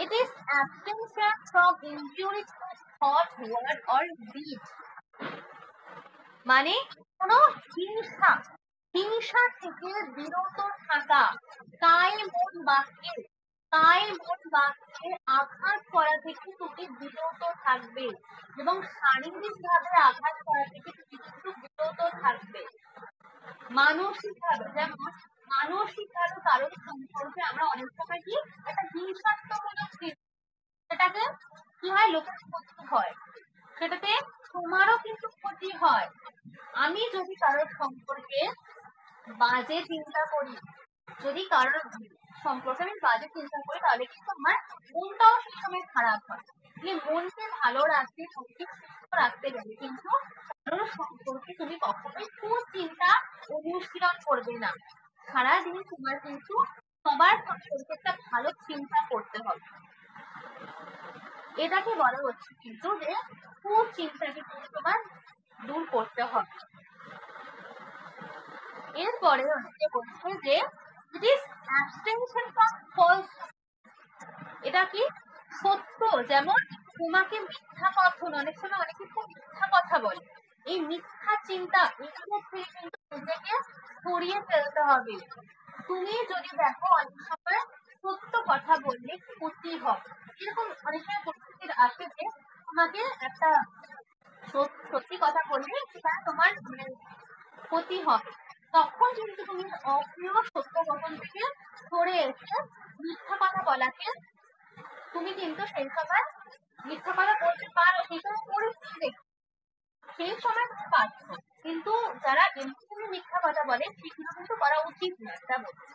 It is abstention from injury to thought, word or deed. মানে কোনো হিংসা, হিংসা থেকে বিরত থাকা, কায় মন বাক্যে আঘাত করা থেকে তুমি বিরত থাকবে, এবং শারীরিক ভাবে আঘাত করা থেকে তুমি কিন্তু বিরত থাকবে। মানসিক ভাবে, যেমন মানসিক ভাবে কারোর সম্পর্কে আমরা অনেক সময় কি একটা হিংসাত্মক সেটাকে কি হয়, লোকের ক্ষতি হয়, সেটাতে তোমারও কিন্তু ক্ষতি হয়। আমি যদি কারোর সম্পর্কে বাজে চিন্তা করি, যদি কারোর সম্পর্কে আমি বাজে চিন্তা করি, তাহলে কিন্তু আমার মনটাও সেই সময় খারাপ হয়। মনকে ভালো রাখতে, মনকে সুস্থ রাখতে গেলে কিন্তু কারোর সম্পর্কে তুমি কখনোই কুচিন্তা অনুশীলন করবে না। সারাদিন তোমার কিন্তু সবার সম্পর্কে একটা ভালো চিন্তা করতে হবে। এটাকে বলা হচ্ছে কিন্তু যে কুচিন্তাকে কিন্তু তোমার দূর করতে হবে। এরপরে হচ্ছে বলছে যে ইট ইজ অ্যাবস্টেনশন ফ্রম ফলস। এটা কি সত্য, যেমন তোমাকে মিথ্যা কথা, অনেক সময় অনেকে খুব মিথ্যা কথা বলে, এই মিথ্যা চিন্তা এগুলো থেকে কিন্তু নিজেকে সরিয়ে ফেলতে হবে। তুমি যদি দেখো অনেক সময় সত্য কথা বললে ক্ষতি হবে, এরকম অনেক সময় পরিস্থিতির আসে যে তোমাকে একটা সত্যি কথা বললে সেটা তোমার ক্ষতি হবে, তখন কিন্তু তুমি অপ্রিয় সত্য কথন থেকে সরে এসে মিথ্যা কথা বলাকে তুমি কিন্তু সেই সময় মিথ্যা কথা বলতে পারো, সেই সময় পরিস্থিতি সেই সময় তুমি পারছো, কিন্তু যারা এমনি মিথ্যা কথা বলে সেগুলো কিন্তু করা উচিত না, এটা বলছে।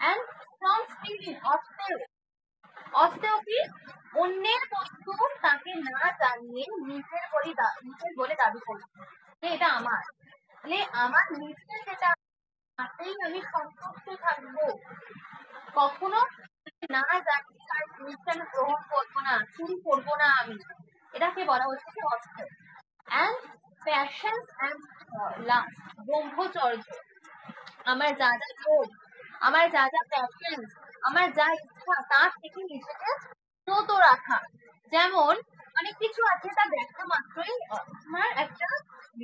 অ্যান্ড ফ্রম স্পিকিং, অস্তেও কি অন্যের বস্তু তাকে না জানিয়ে নিজের বলে দাবি করছে যে এটা আমার, মানে আমার নিজের যেটা তাতেই আমি সন্তুষ্ট থাকবো, কখনো না জানি তার জিনিসটা আমি গ্রহণ করবো না, চুরি করবো না আমি। এটাকে বলা হচ্ছে অস্ত্র। অ্যান্ড প্যাশন অ্যান্ড লাস্ট, ব্রহ্মচর্য। আমার যা যা লোভ, আমার যা যা প্যাশন, আমার যা ইচ্ছা তার থেকে নিজেকে বিরত রাখা। যেমন অনেক কিছু আছে তা দেখা মাত্রই তোমার একটা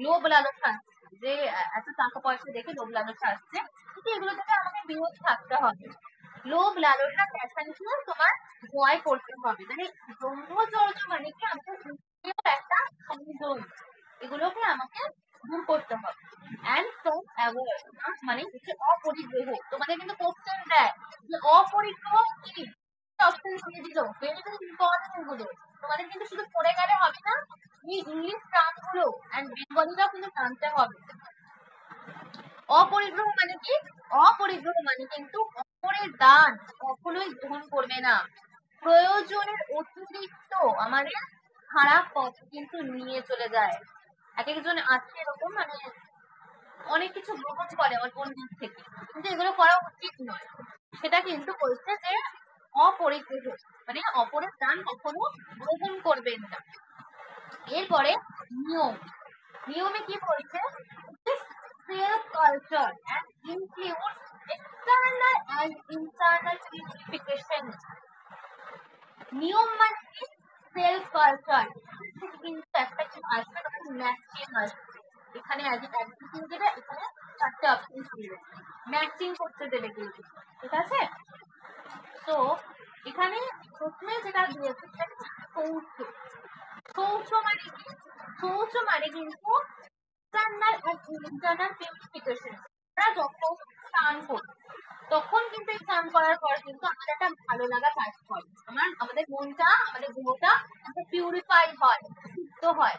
লোভ লালসা আসছে, যে এত টাকা পয়সা দেখে লোভ লালসা আসছে, কিন্তু এগুলো থেকে আমাকে বিরত থাকতে হবে। লোভ লালসা প্যাশনকে তোমার জয় করতে হবে। মানে ব্রহ্মচর্য মানে কি আমাকে একটা সংযম, এগুলোকে আমাকে দূর করতে হবে। অ্যান্ড ফ্রম অ্যাভয়েড মানে হচ্ছে অপরিগ্রহ। তোমাদের কিন্তু কোশ্চেন দেয় যে অপরিগ্রহ কি, অপশন দিয়ে দিল, ভেরি ভেরি ইম্পর্টেন্ট গুলো। তোমাদের কিন্তু শুধু পড়ে গেলে হবে না, এই ইংলিশ টার্মগুলো অ্যান্ড বেঙ্গলিটাও কিন্তু জানতে হবে। অপরিগ্রহ মানে কি? অপরিগ্রহ মানে কিন্তু অপরের দান কখনোই গ্রহণ করবে না। প্রয়োজনের অতিরিক্ত আমাদের খারাপ পথ কিন্তু নিয়ে চলে যায়। এক একজন আছে এরকম, মানে অনেক কিছু গ্রহণ করে অল্পর দিক থেকে, কিন্তু এগুলো করা উচিত নয়। সেটা কিন্তু বলছে যে অপরিগ্রহ মানে অপরের দান কখনো গ্রহণ করবেন না। এরপরে নিয়ম, নিয়মে কি বলছে? self culture and includes external and internal purification. নিয়ম মানে কি? সেলফ কালচার কিন্তু একটা কিছু আসবে, তখন ম্যাচিং আসবে। এখানে অ্যাডজেক্টিভ দেবে, এখানে চারটে অপশন দিবে, ম্যাচিং করতে দেবে কিন্তু, ঠিক আছে? তো এখানে প্রথমে যেটা দিয়েছে সেটা শৌচ। শৌচ মানে কি? শৌচ মানে কিন্তু এক্সটার্নাল এন্ড ইন্টারনাল পিউরিফিকেশন। আমরা যখন স্নান করি তখন কিন্তু এই স্নান করার পর কিন্তু আমাদের একটা ভালো লাগা কাজ করে, আমাদের মনটা, আমাদের দেহটা একটা পিউরিফাই হয়, শুদ্ধ হয়।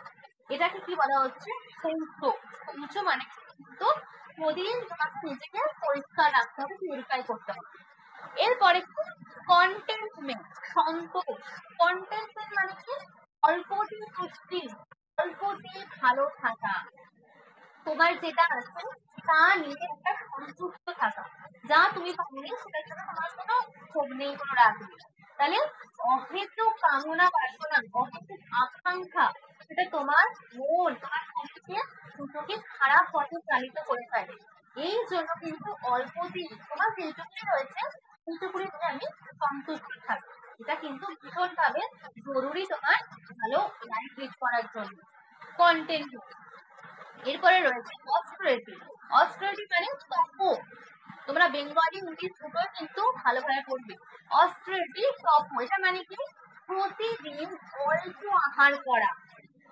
এটাকে কি বলা হচ্ছে? শৌচ। শৌচ মানে কিন্তু প্রতিদিন তোমাকে নিজেকে পরিষ্কার রাখতে হবে, পিউরিফাই করতে হবে। এরপরে কন্টেন্টমেন্ট, সন্তোষ। কন্টেন্টমেন্ট মানে কি? অল্পটি তুষ্টি, অল্পটি ভালো থাকা। তোমার যেটা আছে তা নিয়ে একটা সন্তুষ্ট থাকা। যা তুমি পাওনি সেটার জন্য তোমার কোনো ক্ষোভ নেই, কোনো রাগ নেই। তাহলে অহেতুক কামনা বাসনা, অহেতুক আকাঙ্ক্ষা, সেটা তোমার মন, তোমার শরীরকে দুটোকে খারাপ পথে চালিত করে ফেলে। এই জন্য কিন্তু অল্প দিন তোমার যেটুকুনি রয়েছে সেইটুকুনি দিয়ে আমি সন্তুষ্ট থাকি। এটা কিন্তু ভীষণভাবে জরুরি তোমার ভালো লাইফ লিড করার জন্য। কন্টেন্ট। এরপরে রয়েছে অস্ট্রেটি। অস্ট্রেটি মানে তপ। তোমরা বেঙ্গলি ইংলিশ দুটোই কিন্তু ভালোভাবে পড়বে। অস্ট্রেটি তপ, এটা মানে কি? প্রতিদিন অল্প আহার করা,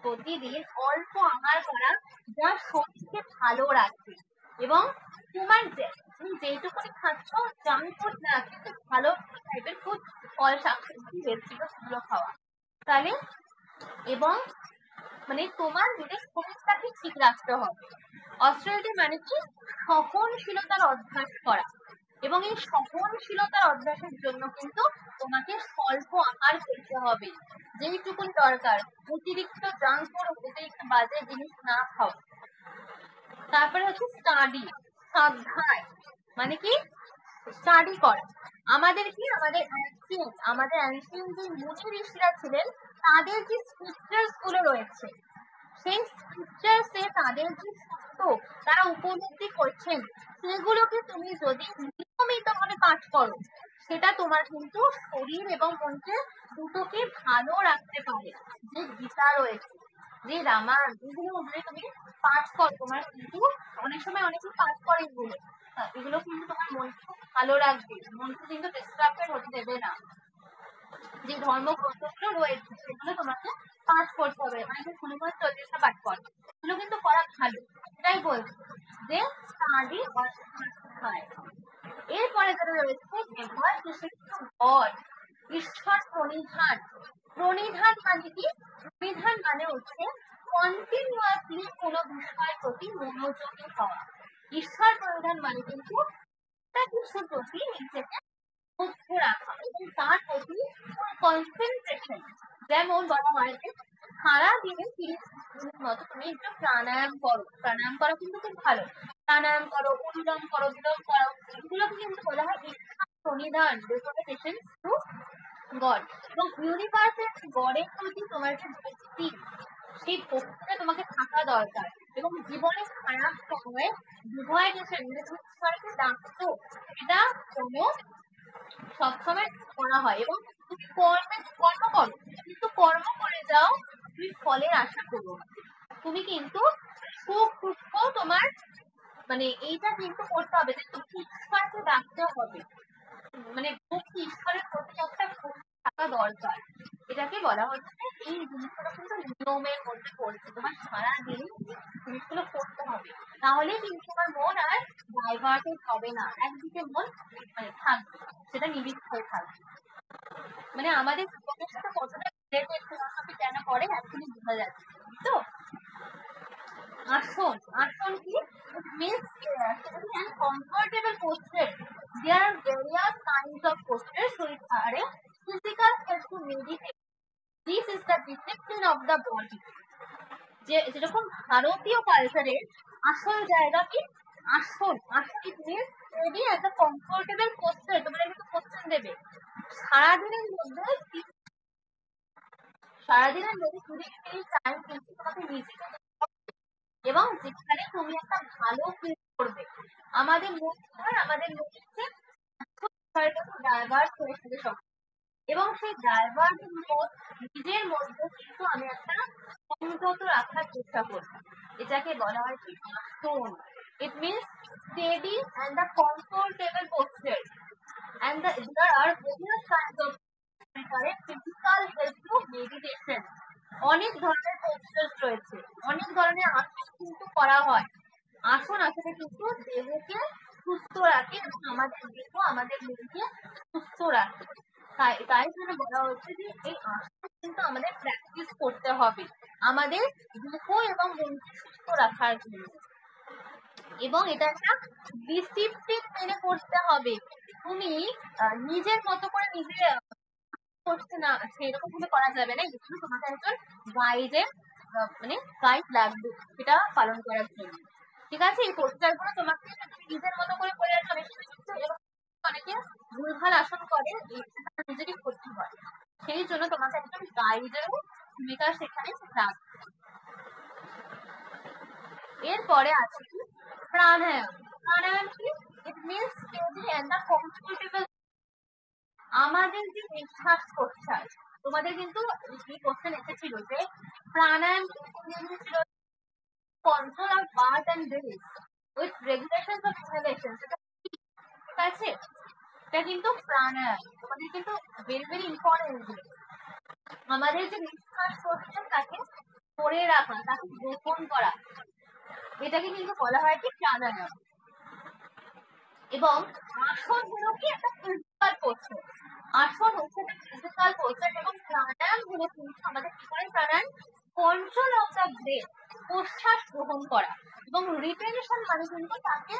প্রতিদিন অল্প আহার করা, যা শরীরকে ভালো রাখবে। এবং তোমার তুমি যেইটুকুনি খাচ্ছ জাঙ্ক ফুড না, কিন্তু ভালো টাইপের ফুড, ফল শাকসবজি, ভেজিটেবলস গুলো খাওয়া। তাহলে এবং মানে তোমার নিজের শরীরটাকে ঠিক রাখতে হবে। অস্ট্রেলিটি মানে কি? সহনশীলতার অভ্যাস করা। এবং এই সহনশীলতার অভ্যাসের জন্য কিন্তু তোমাকে স্বল্প আহার করতে হবে, যেইটুকুন দরকার। অতিরিক্ত জাঙ্ক ফুড, অতিরিক্ত বাজে জিনিস না খাও। তারপরে হচ্ছে স্টাডি, স্বাধ্যায় মানে কি? স্টাডি করা। আমাদের কি, আমাদের অ্যানসিয়েন্ট যে মুনি ঋষিরা ছিলেন, তাদের যে স্ক্রিপচার্স গুলো রয়েছে, সেই স্ক্রিপচার্সে তাদের যে সত্য তারা উপলব্ধি করছেন, সেগুলোকে তুমি যদি নিয়মিত ভাবে পাঠ করো, সেটা তোমার কিন্তু শরীর এবং মনকে দুটোকে ভালো রাখতে পারে। যে গীতা রয়েছে, যে রামায়ণ, এগুলো যদি তুমি পাঠ করো, তোমার কিন্তু অনেক সময় অনেকে পাঠ করে এগুলো, এগুলো কিন্তু তোমার মনকে ভালো রাখবে, মনকে কিন্তু ডিস্ট্রাক্টেড হতে দেবে না। যে ধর্মগ্রন্থগুলো রয়েছে সেগুলো তোমাকে পাঠ করতে হবে। অনেকে হনুমান চল্লিশা পাঠ করে, এগুলো কিন্তু করা ভালো। এটাই বলছি যে স্টাডি হয়। এরপরে যেটা রয়েছে গড, ঈশ্বর প্রণিধান। প্রণিধান মানে কি? প্রণিধান মানে হচ্ছে কন্টিনিউয়াসলি কোনো বিষয়ের প্রতি মনোযোগী হওয়া। ঈশ্বর প্রণিধান মানে কিন্তু একটা কিছুর প্রতি নিজেকে লক্ষ্য রাখা এবং তার প্রতি কনসেন্ট্রেশন। যেমন বলা হয় যে সারাদিনে 30 মিনিট মতো তুমি একটু প্রাণায়াম করো। প্রাণায়াম করা কিন্তু খুব ভালো। প্রাণায়াম করো, অনুলোম করো, বিলোম করো, এগুলোকে কিন্তু বলা হয় প্রণিধান, ডেডিকেশন টু গড। এবং ইউনিভার্সের গডের প্রতি তোমার যে ভক্তি, সেই ভক্তিটা তোমাকে থাকা দরকার। এবং জীবনে খারাপ সময়ে ডিভাইডেশন, তুমি ঈশ্বরকে ডাকছো, এটা কোনো সবসময় করা হয়। এবং তুমি কর্ম করো, কিন্তু কর্ম করে যাও, তুমি ফলের আশা করো না। তুমি কিন্তু সুখ দুঃখ তোমার মানে এইটা কিন্তু করতে হবে, ঈশ্বরকে ডাকতে হবে, মানে ভক্তি, ঈশ্বরের প্রতি একটা ভক্তি থাকা দরকার। এটাকে বলা হচ্ছে, এই জিনিসগুলো কিন্তু নিয়মের মধ্যে পড়ছে, তোমার সারাদিন জিনিসগুলো করতে হবে, তাহলে কিন্তু তোমার মন আর ডাইভার্টেড হবে না, একদিকে মন মানে থাকবে, সেটা নিবিড় হয়ে থাকবে। মানে আমাদের জীবনের সাথে কতটা রিলেটেড ফিলসফি কেন করে অ্যাকচুয়ালি বোঝা যাচ্ছে। তো আসন, আসন কি? It means sitting and comfortable posture. There are various kinds of postures which are a physical help to meditate. This is the discipline of the body. যেরকম ভারতীয় কালচারের আসল জায়গা কি? আসন, আসন it means ready as a comfortable posture. তোমরা কিন্তু কোশ্চেন দেবে সারাদিনের মধ্যে 20 টাইম কিন্তু তোমাকে নিজেকে, এবং যেখানে তুমি একটা ভালো ফিল করবে। আমাদের মধ্যে ডাইভার্ট হয়ে থাকে সব, এবং সেই ডাইভার্ট নিজের মধ্যে কিন্তু আমি একটা সংযত রাখার চেষ্টা করব। এটাকে বলা হয় কি? আসন। It means steady and the comfortable posture, and there are various kinds of physical help to meditation. অনেক ধরনের পোস্টার্স রয়েছে, অনেক ধরনের আসন কিন্তু করা হয়। আসন আসলে কিন্তু দেহকে সুস্থ রাখে এবং আমাদের দেহ আমাদের মনকে সুস্থ রাখে। তাই জন্য বলা হচ্ছে যে এই আসন কিন্তু আমাদের প্র্যাকটিস করতে হবে আমাদের দেহ এবং মনকে সুস্থ রাখার জন্য, এবং এটা একটা ডিসিপ্লিন মেনে করতে হবে। তুমি নিজের মতো করে নিজে করছে না, সেরকম ভাবে করা যাবে না, এগুলো তোমাকে একজন গাইডে মানে গাইড লাগবে সেটা পালন করার জন্য। ঠিক আছে, এই পোস্টারগুলো তোমাকে নিজের মতো করে করে যাবে, অনেকে ভুলভাল আসন করে, নিজেরই ক্ষতি হয়, সেই জন্য তোমাকে একজন গাইডেরও ভূমিকা সেখানে রাখবে। এরপরে আছে কি? প্রাণায়াম। প্রাণায়াম কি? It means steady and the comfortable. আমাদের যে নিঃশ্বাস প্রশ্বাস, তোমাদের কিন্তু এই কোশ্চেন এসেছিল যে প্রাণায়াম ছিল control of birth and breath with regulations of inhalation. ঠিক আছে, এটা কিন্তু প্রাণায়াম তোমাদের কিন্তু ভেরি ভেরি ইম্পর্টেন্ট। আমাদের যে নিঃশ্বাস প্রশ্বাস তাকে ধরে রাখা, তাকে গোপন করা, এটাকে কিন্তু বলা হয় কি? প্রাণায়াম। এবং আসন হলো কি? একটা ফিজিক্যাল পোস্টার। আসন হচ্ছে একটা ফিজিক্যাল পোস্টার, এবং প্রাণায়াম হলো কিন্তু আমাদের কি করে? প্রাণায়াম কন্ট্রোল অফ দ্য ব্রেথ, প্রশ্বাস গ্রহণ করা, এবং রিটেনশন মানে কিন্তু তাকে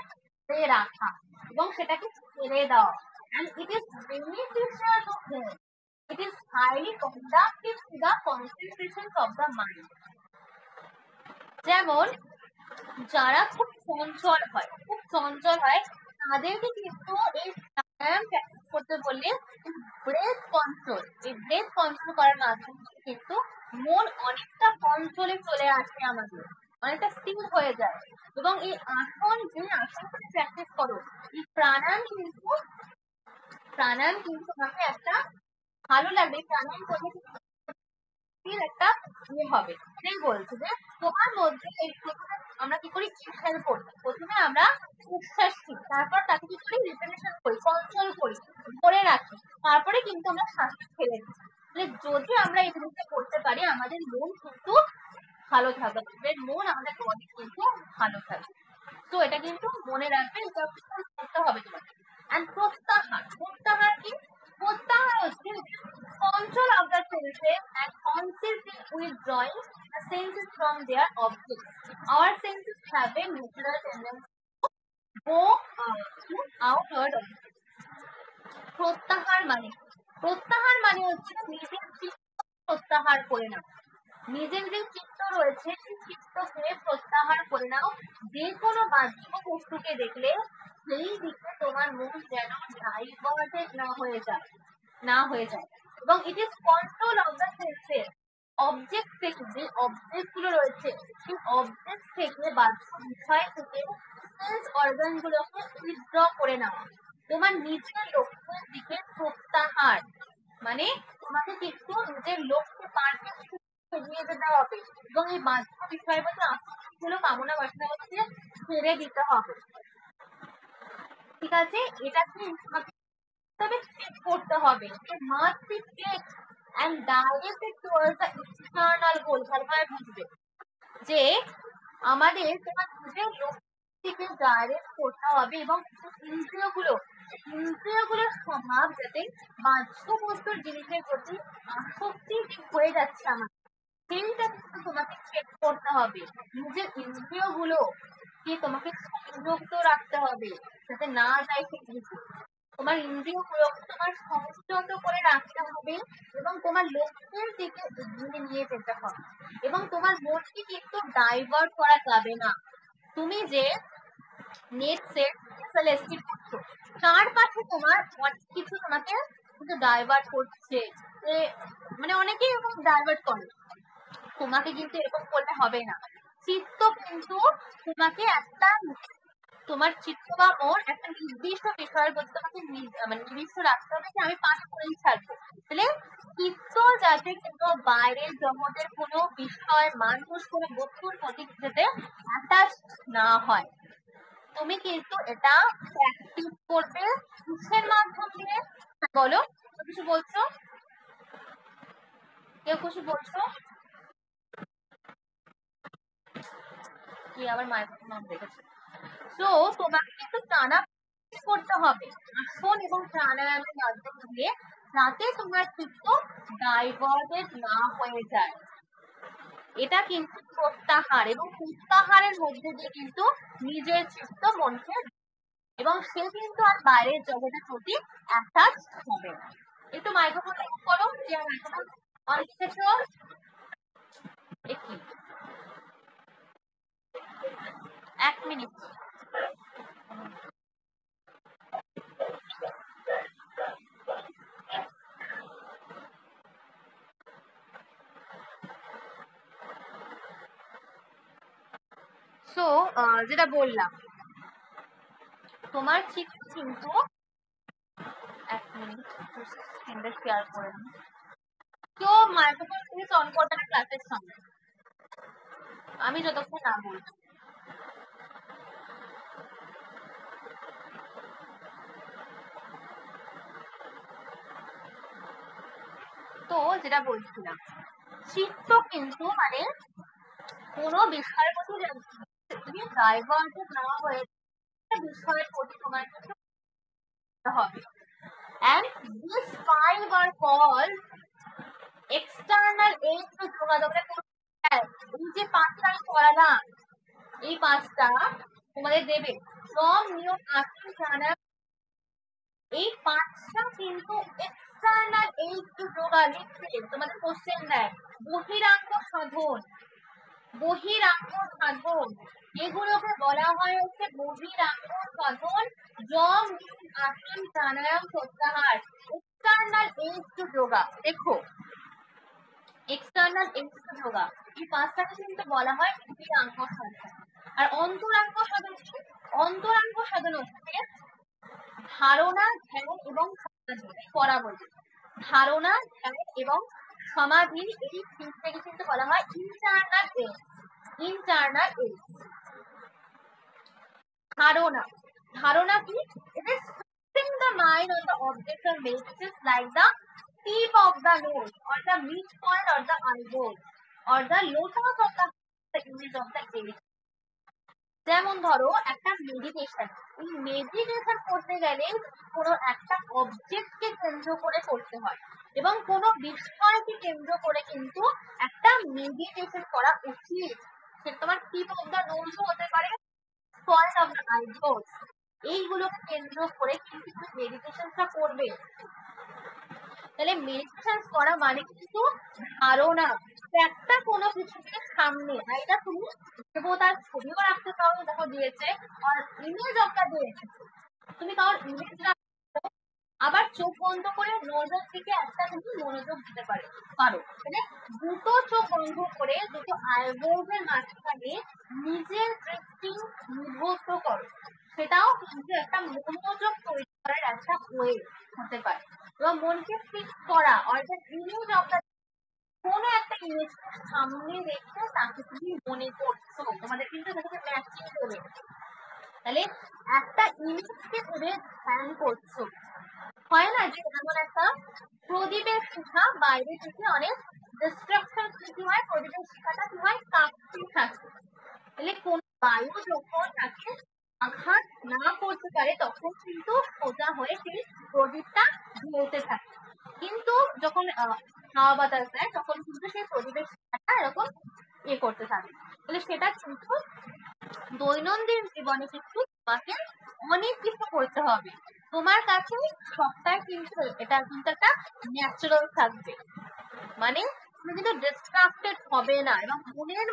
ধরে রাখা এবং সেটাকে ছেড়ে দেওয়া। and it is beneficial to health. It is highly conducive to the concentration of the mind. যেমন যারা খুব চঞ্চল হয় তাদেরকে কিন্তু এই প্রাণায়াম প্র্যাকটিস করতে বললে ব্রেথ কন্ট্রোল, এই ব্রেথ কন্ট্রোল করার মাধ্যমে কিন্তু মন অনেকটা কন্ট্রোলে চলে আসে, আমাদের অনেকটা স্থির হয়ে যায়। এবং এই আসন, যে আসন প্র্যাকটিস করো, এই প্রাণায়াম কিন্তু তোমাকে একটা ভালো লাগবে। প্রাণায়াম করলে একটা ইয়ে হবে। সেই বলছে যে তোমার মধ্যে এই প্রথমে আমরা কি করি? ইনহেল করি, প্রথমে আমরা উচ্ছ্বাস করি, তারপর তাকে কি করি? রিটেনশন করি, কন্ট্রোল করি, ধরে রাখি, তারপরে কিন্তু আমরা শ্বাস ছেড়ে দিই। মানে যদি আমরা এই জিনিসটা করতে পারি, আমাদের মন কিন্তু ভালো থাকবে, আমাদের মন, আমাদের বডি কিন্তু ভালো থাকবে। তো এটা কিন্তু মনে রাখবে, এটা করতে হবে তোমাকে। এন্ড প্রত্যাহার কি? প্রত্যাহার হচ্ছে control of the senses and consist in withdrawing the senses from their objects. Our senses have a natural tendency to go outward. প্রত্যাহার মানে হচ্ছে নিজের চিত্ত প্রত্যাহার করে নাও, নিজের যে চিত্ত রয়েছে সেই চিত্তকে প্রত্যাহার করে নাও। যে কোনো বাহ্য বস্তুকে দেখলে সেই দিকে তোমার মন যেন ডাইভার্টেড না হয়ে যায়। এবং it is control of the senses, object থেকে, যে অবজেক্ট গুলো রয়েছে সেই অবজেক্ট থেকে বাহ্য বিষয় থেকে সেন্স অর্গান গুলোকে উইথড্র করে নেওয়া, তোমার নিজের লক্ষ্যের দিকে প্রত্যাহার, মানে তোমাকে কিন্তু নিজের লক্ষ্যে এগিয়ে যেতে হবে এবং এই বাহ্য বিষয়গুলো আসক্তিগুলো কামনা বাসনাগুলোকে ছেড়ে দিতে হবে। ঠিক আছে, এটাকে তবে ঠিক করতে হবে, must be fixed and directed towards the external goal। ভালোভাবে বুঝবে যে আমাদের তোমার নিজের লক্ষ্যকে ডাইরেক্ট করতে হবে এবং ইন্দ্রিয়গুলোর স্বভাব যাতে বাহ্য বস্তুর জিনিসের প্রতি আসক্তি হয়ে যাচ্ছে আমার, সেইটা কিন্তু তোমাকে চেক করতে হবে। নিজের ইন্দ্রিয়গুলো কে তোমাকে সংযুক্ত রাখতে হবে যাতে না যায় সেদিকে। তোমার ইন্দ্রিয়গুলোকে তোমার সংযত করে রাখতে হবে এবং তোমার লক্ষ্যের দিকে এগিয়ে নিয়ে যেতে হবে এবং তোমার মনকে কিন্তু ডাইভার্ট করা যাবে না। তুমি যে নেট সেট এসএলএসটি করছো তার পাশে তোমার অনেক কিছু তোমাকে কিন্তু ডাইভার্ট করছে, মানে অনেকেই এরকম ডাইভার্ট করে, তোমাকে কিন্তু এরকম করলে হবে না। চিত্ত কিন্তু তোমাকে একটা, তোমার চিত্ত বা মন একটা নির্দিষ্ট বিষয়ের প্রতি তোমাকে মানে নির্দিষ্ট রাখতে হবে যে আমি পাঠ করেই ছাড়বো। তাহলে চিত্ত যাতে কিন্তু বাইরের জগতের কোনো বিষয়, মানুষ, কোনো বস্তুর প্রতি যাতে অ্যাটাচ না হয়, তুমি কিন্তু এটা প্র্যাকটিস করবে কিসের মাধ্যমে? বলো, কিছু বলছো? কেউ কিছু বলছো? কি আবার মাইক্রোফোন অন রেখেছে? তো তোমাকে কিন্তু টানা করতে হবে আসন এবং প্রাণায়ামের মাধ্যম দিয়ে যাতে তোমার চিত্ত ডাইভার্টেড না হয়ে যায়। এটা কিন্তু প্রত্যাহার এবং প্রত্যাহারের মধ্যে দিয়ে কিন্তু নিজের চিত্ত মনকে, এবং সে কিন্তু আর বাইরের জগতের প্রতি অ্যাটাচ হবে না। একটু মাইক্রোফোন অন করো, যে মাইক্রোফোন অন রেখেছো। একই 1 মিনিট। সো যেটা বললাম, তোমার চিত্ত কিন্তু 1 মিনিট স্ক্রিনটা শেয়ার করে নিই। কেউ মাইক্রোফোন প্লিজ অন করবে না ক্লাসের সামনে, আমি যতক্ষণ না বলছি। তো যেটা বলছিলাম, চিত্ত কিন্তু মানে কোনো বিষয়ের প্রতি তুমি ডাইভার্টেড না হয়ে বিষয়ের প্রতি তোমার কিছু হবে। And these 5 are called external aids to যোগাযোগের। এই যে 5টা আমি পড়ালাম, এই 5টা তোমাদের দেবে from new asking channel। এই 5টা কিন্তু external aids to যোগা লিখতে তোমাদের কোশ্চেন দেয়। বহিরাঙ্গ সাধন, বহিরাঙ্গ সাধন, এগুলোকে বলা হয় হচ্ছে বহিরাঙ্গ সাধন, যম, আসন, প্রাণায়াম, প্রত্যাহার। এক্সটার্নাল এইডস টু যোগা, দেখো এক্সটার্নাল এইডস টু যোগা এই 5টাকে কিন্তু বলা হয় বহিরাঙ্গ সাধন। আর অন্তরাঙ্গ সাধন, অন্তরাঙ্গ সাধন হচ্ছে ধারণা, ধ্যান এবং সমাধি। পড়া বলছে ধারণা, ধ্যান এবং সমাধি, এই তিনটাকে কিন্তু বলা হয় ইন্টারনাল এইডস। Internal AIDS. ধারণা, ধারণা কি? It is fixing the mind on the object or basis like the tip of the nose or the midpoint or the eyeball or the lotus of the image of the gaze। যেমন ধরো একটা মেডিটেশন, এই মেডিটেশন করতে গেলে কোনো একটা অবজেক্টকে কেন্দ্র করে করতে হয় এবং কোনো বিষয়কে কেন্দ্র করে কিন্তু একটা মেডিটেশন করা উচিত। সে তোমার টিপ অফ দ্য নোজও হতে পারে, পয়েন্ট অফ দ্য আইব্রোজ, এইগুলোকে কেন্দ্র করে কিন্তু তুমি মেডিটেশনটা করবে। তাহলে মেডিটেশন করা মানে কিন্তু ধারণা, একটা কোনো কিছুকে সামনে, এটা তুমি দেবতার ছবিও রাখতে পারো, দেখো দিয়েছে, আর ইমেজ অফ দ্য দিয়েছে, তুমি কারোর ইমেজ রাখতে আবার চোখ বন্ধ করে নজর দিকে একটা তুমি মনোযোগ দিতে পারো, মানে দুটো চোখ বন্ধ করে দুটো আইব্রোজের মাঝখানে নিজের দৃষ্টি নিবদ্ধ করো, সেটাও কিন্তু একটা মনোযোগ তৈরি করার একটা ওয়ে হতে পারে। এবং মনকে ফিক্স করা অর্থাৎ ইমেজ অফ দ্য, কোনো একটা ইমেজ সামনে রেখে তাকে তুমি মনে করছো, তোমাদের কিন্তু সেটাকে ম্যাচিং করে, তাহলে একটা ইমেজকে ধরে ধ্যান করছো। হয় না যে যেমন একটা প্রদীপের শিখা বাইরে থেকে অনেক ডিস্ট্রাকশন সৃষ্টি হয়, প্রদীপের শিখাটা কি হয় কাঁপতে থাকে, তাহলে কোন বায়ু যখন তাকে আঘাত না করতে পারে তখন কিন্তু সোজা হয়ে সেই প্রদীপটা জ্বলতে থাকে, কিন্তু যখন হাওয়া বাতাস দেয় তখন কিন্তু সেই প্রদীপের শিখাটা এরকম করতে থাকে। তাহলে সেটা কিন্তু দৈনন্দিন জীবনে কিন্তু তোমাকে অনেক কিছু করতে হবে, তোমার কাছে সবটাই কিন্তু এটা কিন্তু একটা ন্যাচারাল থাকবে, মানে তুমি কিন্তু ডিস্ট্রাক্টেড হবে না। এবং মনের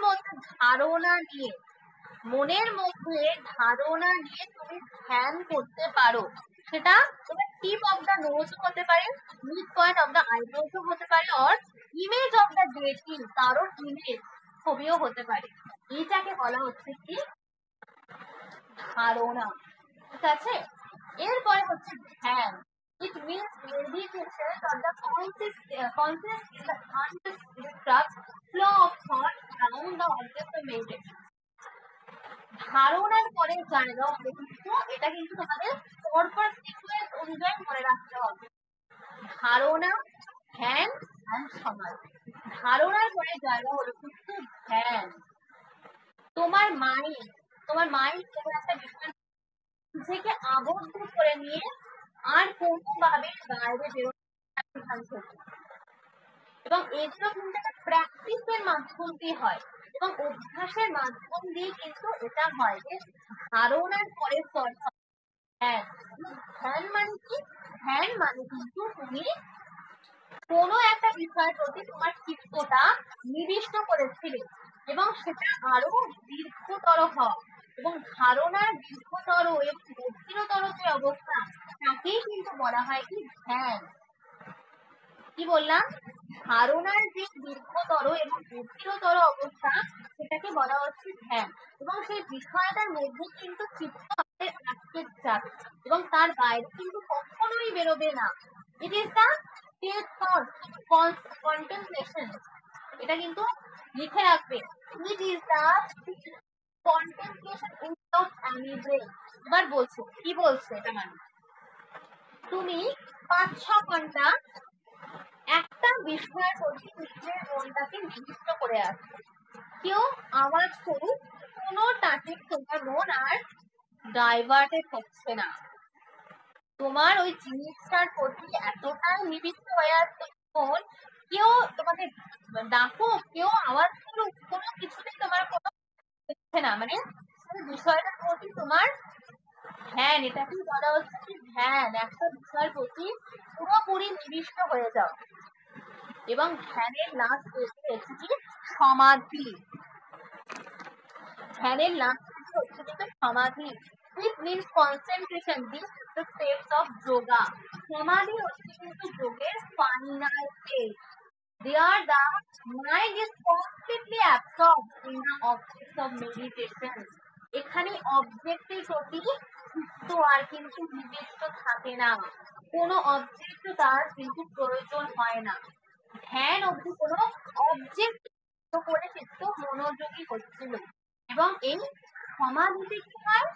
মধ্যে ধারণা নিয়ে তুমি ধ্যান করতে পারো, সেটা তোমার টিপ অফ দ্য নোজ হতে পারে, mid point of the eyebrows হতে পারে, আর ইমেজ অফ দ্য ডেটিং কারোর ইমেজ ছবিও হতে পারে। এইটাকে বলা হচ্ছে কি ধারণা, ঠিক আছে। এরপরে হচ্ছে ধ্যান, it means meditation on the conscious undisturbed flow of thought around the object of meditation। ধারণার পরে জায়গা হবে কিন্তু এটা কিন্তু তোমাদের পরপর সিকোয়েন্স অনুযায়ী মনে রাখতে হবে, ধারণা, ধ্যান এন্ড সমাধি। ধারণার পরে জায়গা হলো কিন্তু ধ্যান। তোমার মাইন্ড কোনো একটা বিষয় থেকে আবদ্ধ করে নিয়ে আর কোনোভাবে বাইরে বেরোতে, এবং এগুলো কিন্তু একটা প্র্যাকটিসের মাধ্যম দিয়ে হয় এবং অভ্যাসের মাধ্যম দিয়ে কিন্তু এটা হয় যে ধারণার পরে ধ্যান মানে কি? ধ্যান মানে কিন্তু তুমি কোনো একটা বিষয়ের প্রতি তোমার চিত্তটা নিবিষ্ট করেছিলে এবং সেটা আরো দীর্ঘতর হওয়া, এবং ধারণার দীর্ঘতর এবং গভীরতর যে অবস্থা তাকেই কিন্তু বলা হয় কি ধ্যান। কি বললাম? ধারণার যে দীর্ঘতর এবং গভীরতর অবস্থা সেটাকে বলা হচ্ছে ধ্যান, এবং সেই বিষয়টার মধ্যে কিন্তু চিত্ত আটকে যাবে এবং তার বাইরে কিন্তু কখনোই বেরোবে না। It is the state for contemplation, এটা কিন্তু লিখে রাখবে। It is the contemplation without any break. এবার বলছো কি বলছে এটা, মানে তুমি 5-6 ঘন্টা একটা বিষয়ের প্রতি নিজের মনটাকে নিবিষ্ট করে আসবে, কেউ আওয়াজ করুক কোনো তাতে তোমার মন আর ডাইভার্টেড হচ্ছে না, তোমার ওই জিনিসটার প্রতি এতটাই নিবিষ্ট হয়ে আসছে মন, কেউ তোমাকে ডাকুক কেউ আওয়াজ করুক কোনো কিছুতেই তোমার কোনো হচ্ছে না, মানে বিষয়টার প্রতি তোমার ধ্যান, এটাকেই বলা হচ্ছে কি ধ্যান। একটা বিষয়ের প্রতি পুরোপুরি নিবিষ্ট হয়ে যাও। এবং ধ্যানের লাস্ট হচ্ছে কি সমাধি, ধ্যানের লাস্ট হচ্ছে কিন্তু সমাধি। It means concentration. This is the state of yoga. সমাধি হচ্ছে কিন্তু যোগের final stage. There the mind is completely absorbed in the object of meditation. এখানে অবজেক্টের প্রতি চিত্ত আর কিন্তু নিবিষ্ট থাকে না, কোনো অবজেক্ট তার কিন্তু প্রয়োজন হয় না। ধ্যান অবধি কোনো অবজেক্ট করে চিত্ত মনোযোগী হচ্ছিল, এবং এই সমাধিতে কি হয়?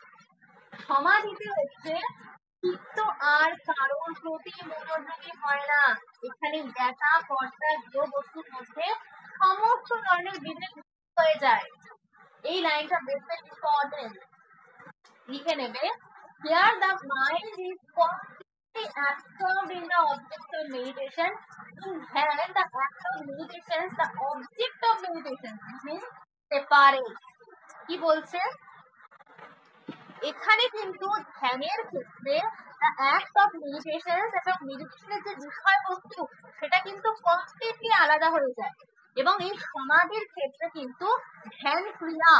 সমাধিতে হচ্ছে চিত্ত আর কারোর প্রতি মনোযোগী হয় না, এখানে জ্ঞাতা কর্তা গৃহ বস্তুর মধ্যে সমস্ত ধরনের বিবেক হয়ে যায়। এই লাইনটা বেশি ইম্পর্টেন্ট, লিখে নেবে। Here the mind is completely absorbed in the object of meditation. In ধ্যান the act of meditation, the object of meditation means separate. কি বলছে? এখানে কিন্তু ধ্যানের ক্ষেত্রে the act of meditation এবং মেডিটেশনের যে বিষয়বস্তু সেটা কিন্তু কমপ্লিটলি আলাদা হয়ে যায়, এবং এই সমাধির ক্ষেত্রে কিন্তু ধ্যান ক্রিয়া,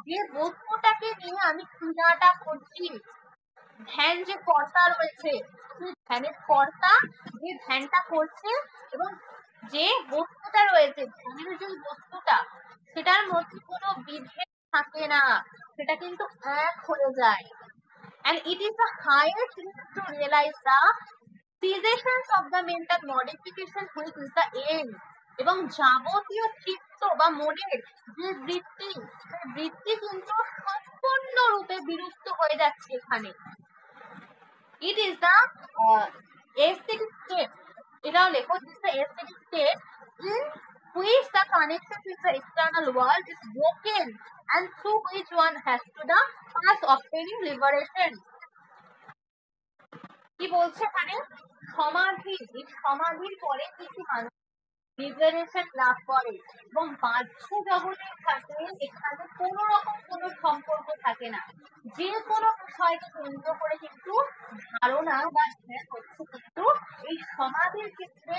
যে বস্তুটাকে নিয়ে আমি ক্রিয়াটা করছি, ধ্যান যে কর্তা রয়েছে ধ্যানের কর্তা যে ধ্যানটা করছে এবং যে বস্তুটা রয়েছে, ধ্যানের যে বস্তুটা, সেটার মধ্যে কোনো বিভেদ থাকে না, সেটা কিন্তু এক হয়ে যায়। And it is the highest reason to realize the cessations of the mental modification which is the end. এবং যাবতীয় চিত্ত বা মনের যে বৃত্তি, সেই বৃত্তি কিন্তু সম্পূর্ণরূপে বিলুপ্ত হয়ে যাচ্ছে এখানে। It is the aesthetic state. এটাও লেখো, it is the aesthetic state in which the connection with the external world is broken and through which one has to the path of obtaining liberation. কি বলছে এখানে? সমাধি, এই সমাধির পরে কিছু মানুষ লিবারেশন লাভ করে এবং বাহ্য জগতের সাথে এখানে কোন রকম কোনো সম্পর্ক থাকে না। যে কোনো বিষয়কে কেন্দ্র করে কিন্তু ধারণা বা ধ্যান হচ্ছে, কিন্তু এই সমাধির ক্ষেত্রে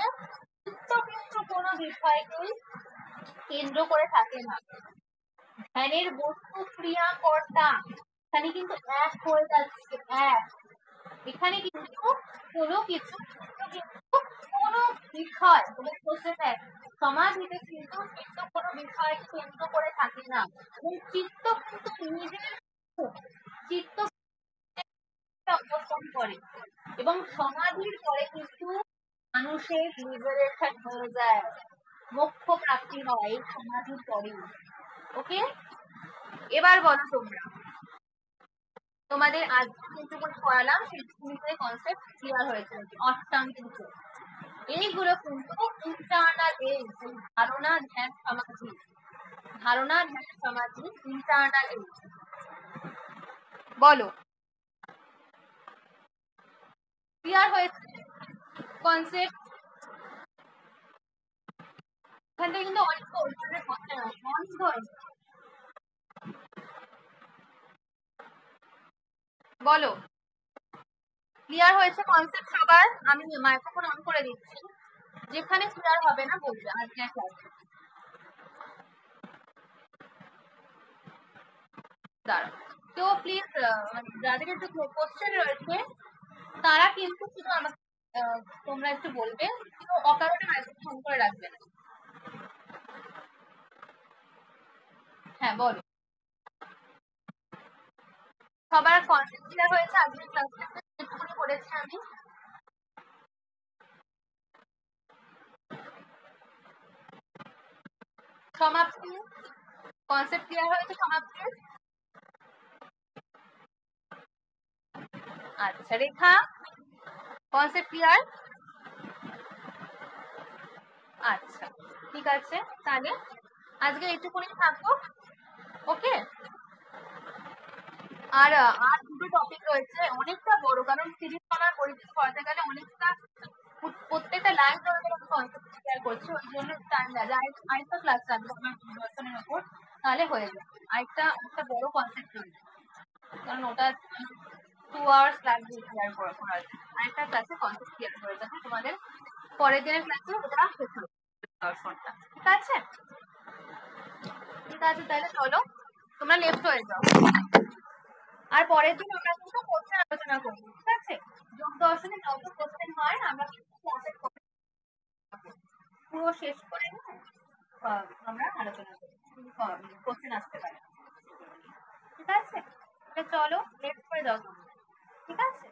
চিত্ত কিন্তু কোনো বিষয়কেই কেন্দ্র করে থাকে না। ধ্যানের বস্তু ক্রিয়া কর্তা এখানে কিন্তু এক হয়ে যাচ্ছে, এক। এখানে কিন্তু কোনো কিছু কোনো বিষয়, সমাধিতে কিন্তু চিত্ত কোনো বিষয়কে কেন্দ্র করে থাকে না এবং চিত্ত কিন্তু নিজের চিত্ত অবস্থান করে এবং সমাধির পরে কিন্তু মানুষের লিবারেশন হয়ে যায়, মোক্ষ প্রাপ্তি হয় এই সমাধির পরে। ওকে, এবার বলো তোমরা, তোমাদের আজকে যেটুকুনি পড়ালাম সেটুকুনি কনসেপ্ট ক্লিয়ার হয়েছে? অষ্টাঙ্গিক এইগুলো কিন্তু ইন্টারনাল এইজ, ধারণা ধ্যান সমাধি, ধারণা ধ্যান সমাধি ইন্টারনাল এইজ। বলো, ক্লিয়ার হয়েছে কনসেপ্ট? এখান থেকে কিন্তু অনেক ধরনের কোশ্চেন আসবে, অনেক ধরনের। বলো, ক্লিয়ার হয়েছে কনসেপ্ট সবার? আমি মাইক্রোফোন অন করে দিচ্ছি, যেখানে ক্লিয়ার হবে না বলবে আজকের ক্লাসে। দাঁড়াও, তো প্লিজ যাদের একটু কোশ্চেন রয়েছে তারা কিন্তু শুধু আমাকে তোমরা একটু বলবে, তো অকারণে মাইক্রোফোন অন করে রাখবে না। হ্যাঁ বলো, সবার কনসেপ্ট ক্লিয়ার হয়েছে? আজকের ক্লাসে যেটুকুনি করেছি আমি, সমাপ্তি, কনসেপ্ট ক্লিয়ার হয়েছে? সমাপ্তি। আচ্ছা রেখা, কনসেপ্ট ক্লিয়ার? আচ্ছা ঠিক আছে, তাহলে আজকে এইটুকুনি থাকবো। ওকে, আর আর দুটো টপিক রয়েছে, অনেকটা বড়, কারণ সিরিজ আমার পরিচিত করতে গেলে অনেকটা, প্রত্যেকটা লাইন ধরে ধরে কনসেপ্ট ক্লিয়ার করছি, ওই জন্য টাইম লাগে। আরেকটা ক্লাস থাকবে আমার দর্শনের উপর, তাহলে হয়ে যাবে। আরেকটা একটা বড় কনসেপ্ট রয়েছে, কারণ ওটা 2 আওয়ার্স লাগবে ক্লিয়ার করার। আরেকটা ক্লাসে কনসেপ্ট ক্লিয়ার হয়ে যাবে তোমাদের, পরের দিনের ক্লাসে ওটা শেষ হবে দর্শনটা। ঠিক আছে? ঠিক আছে, তাহলে চলো তোমরা লেফট হয়ে যাও, আর পরের দিন আমরা কিন্তু কোশ্চেন আলোচনা করবো। ঠিক আছে? যোগ দর্শনে যত কোশ্চেন হয় আমরা কিন্তু ক্লাসের পুরো শেষ করে আমরা আলোচনা করবো, কোশ্চেন আসতে পারে। ঠিক আছে? চলো লেফট হয়ে যাও। ঠিক আছে?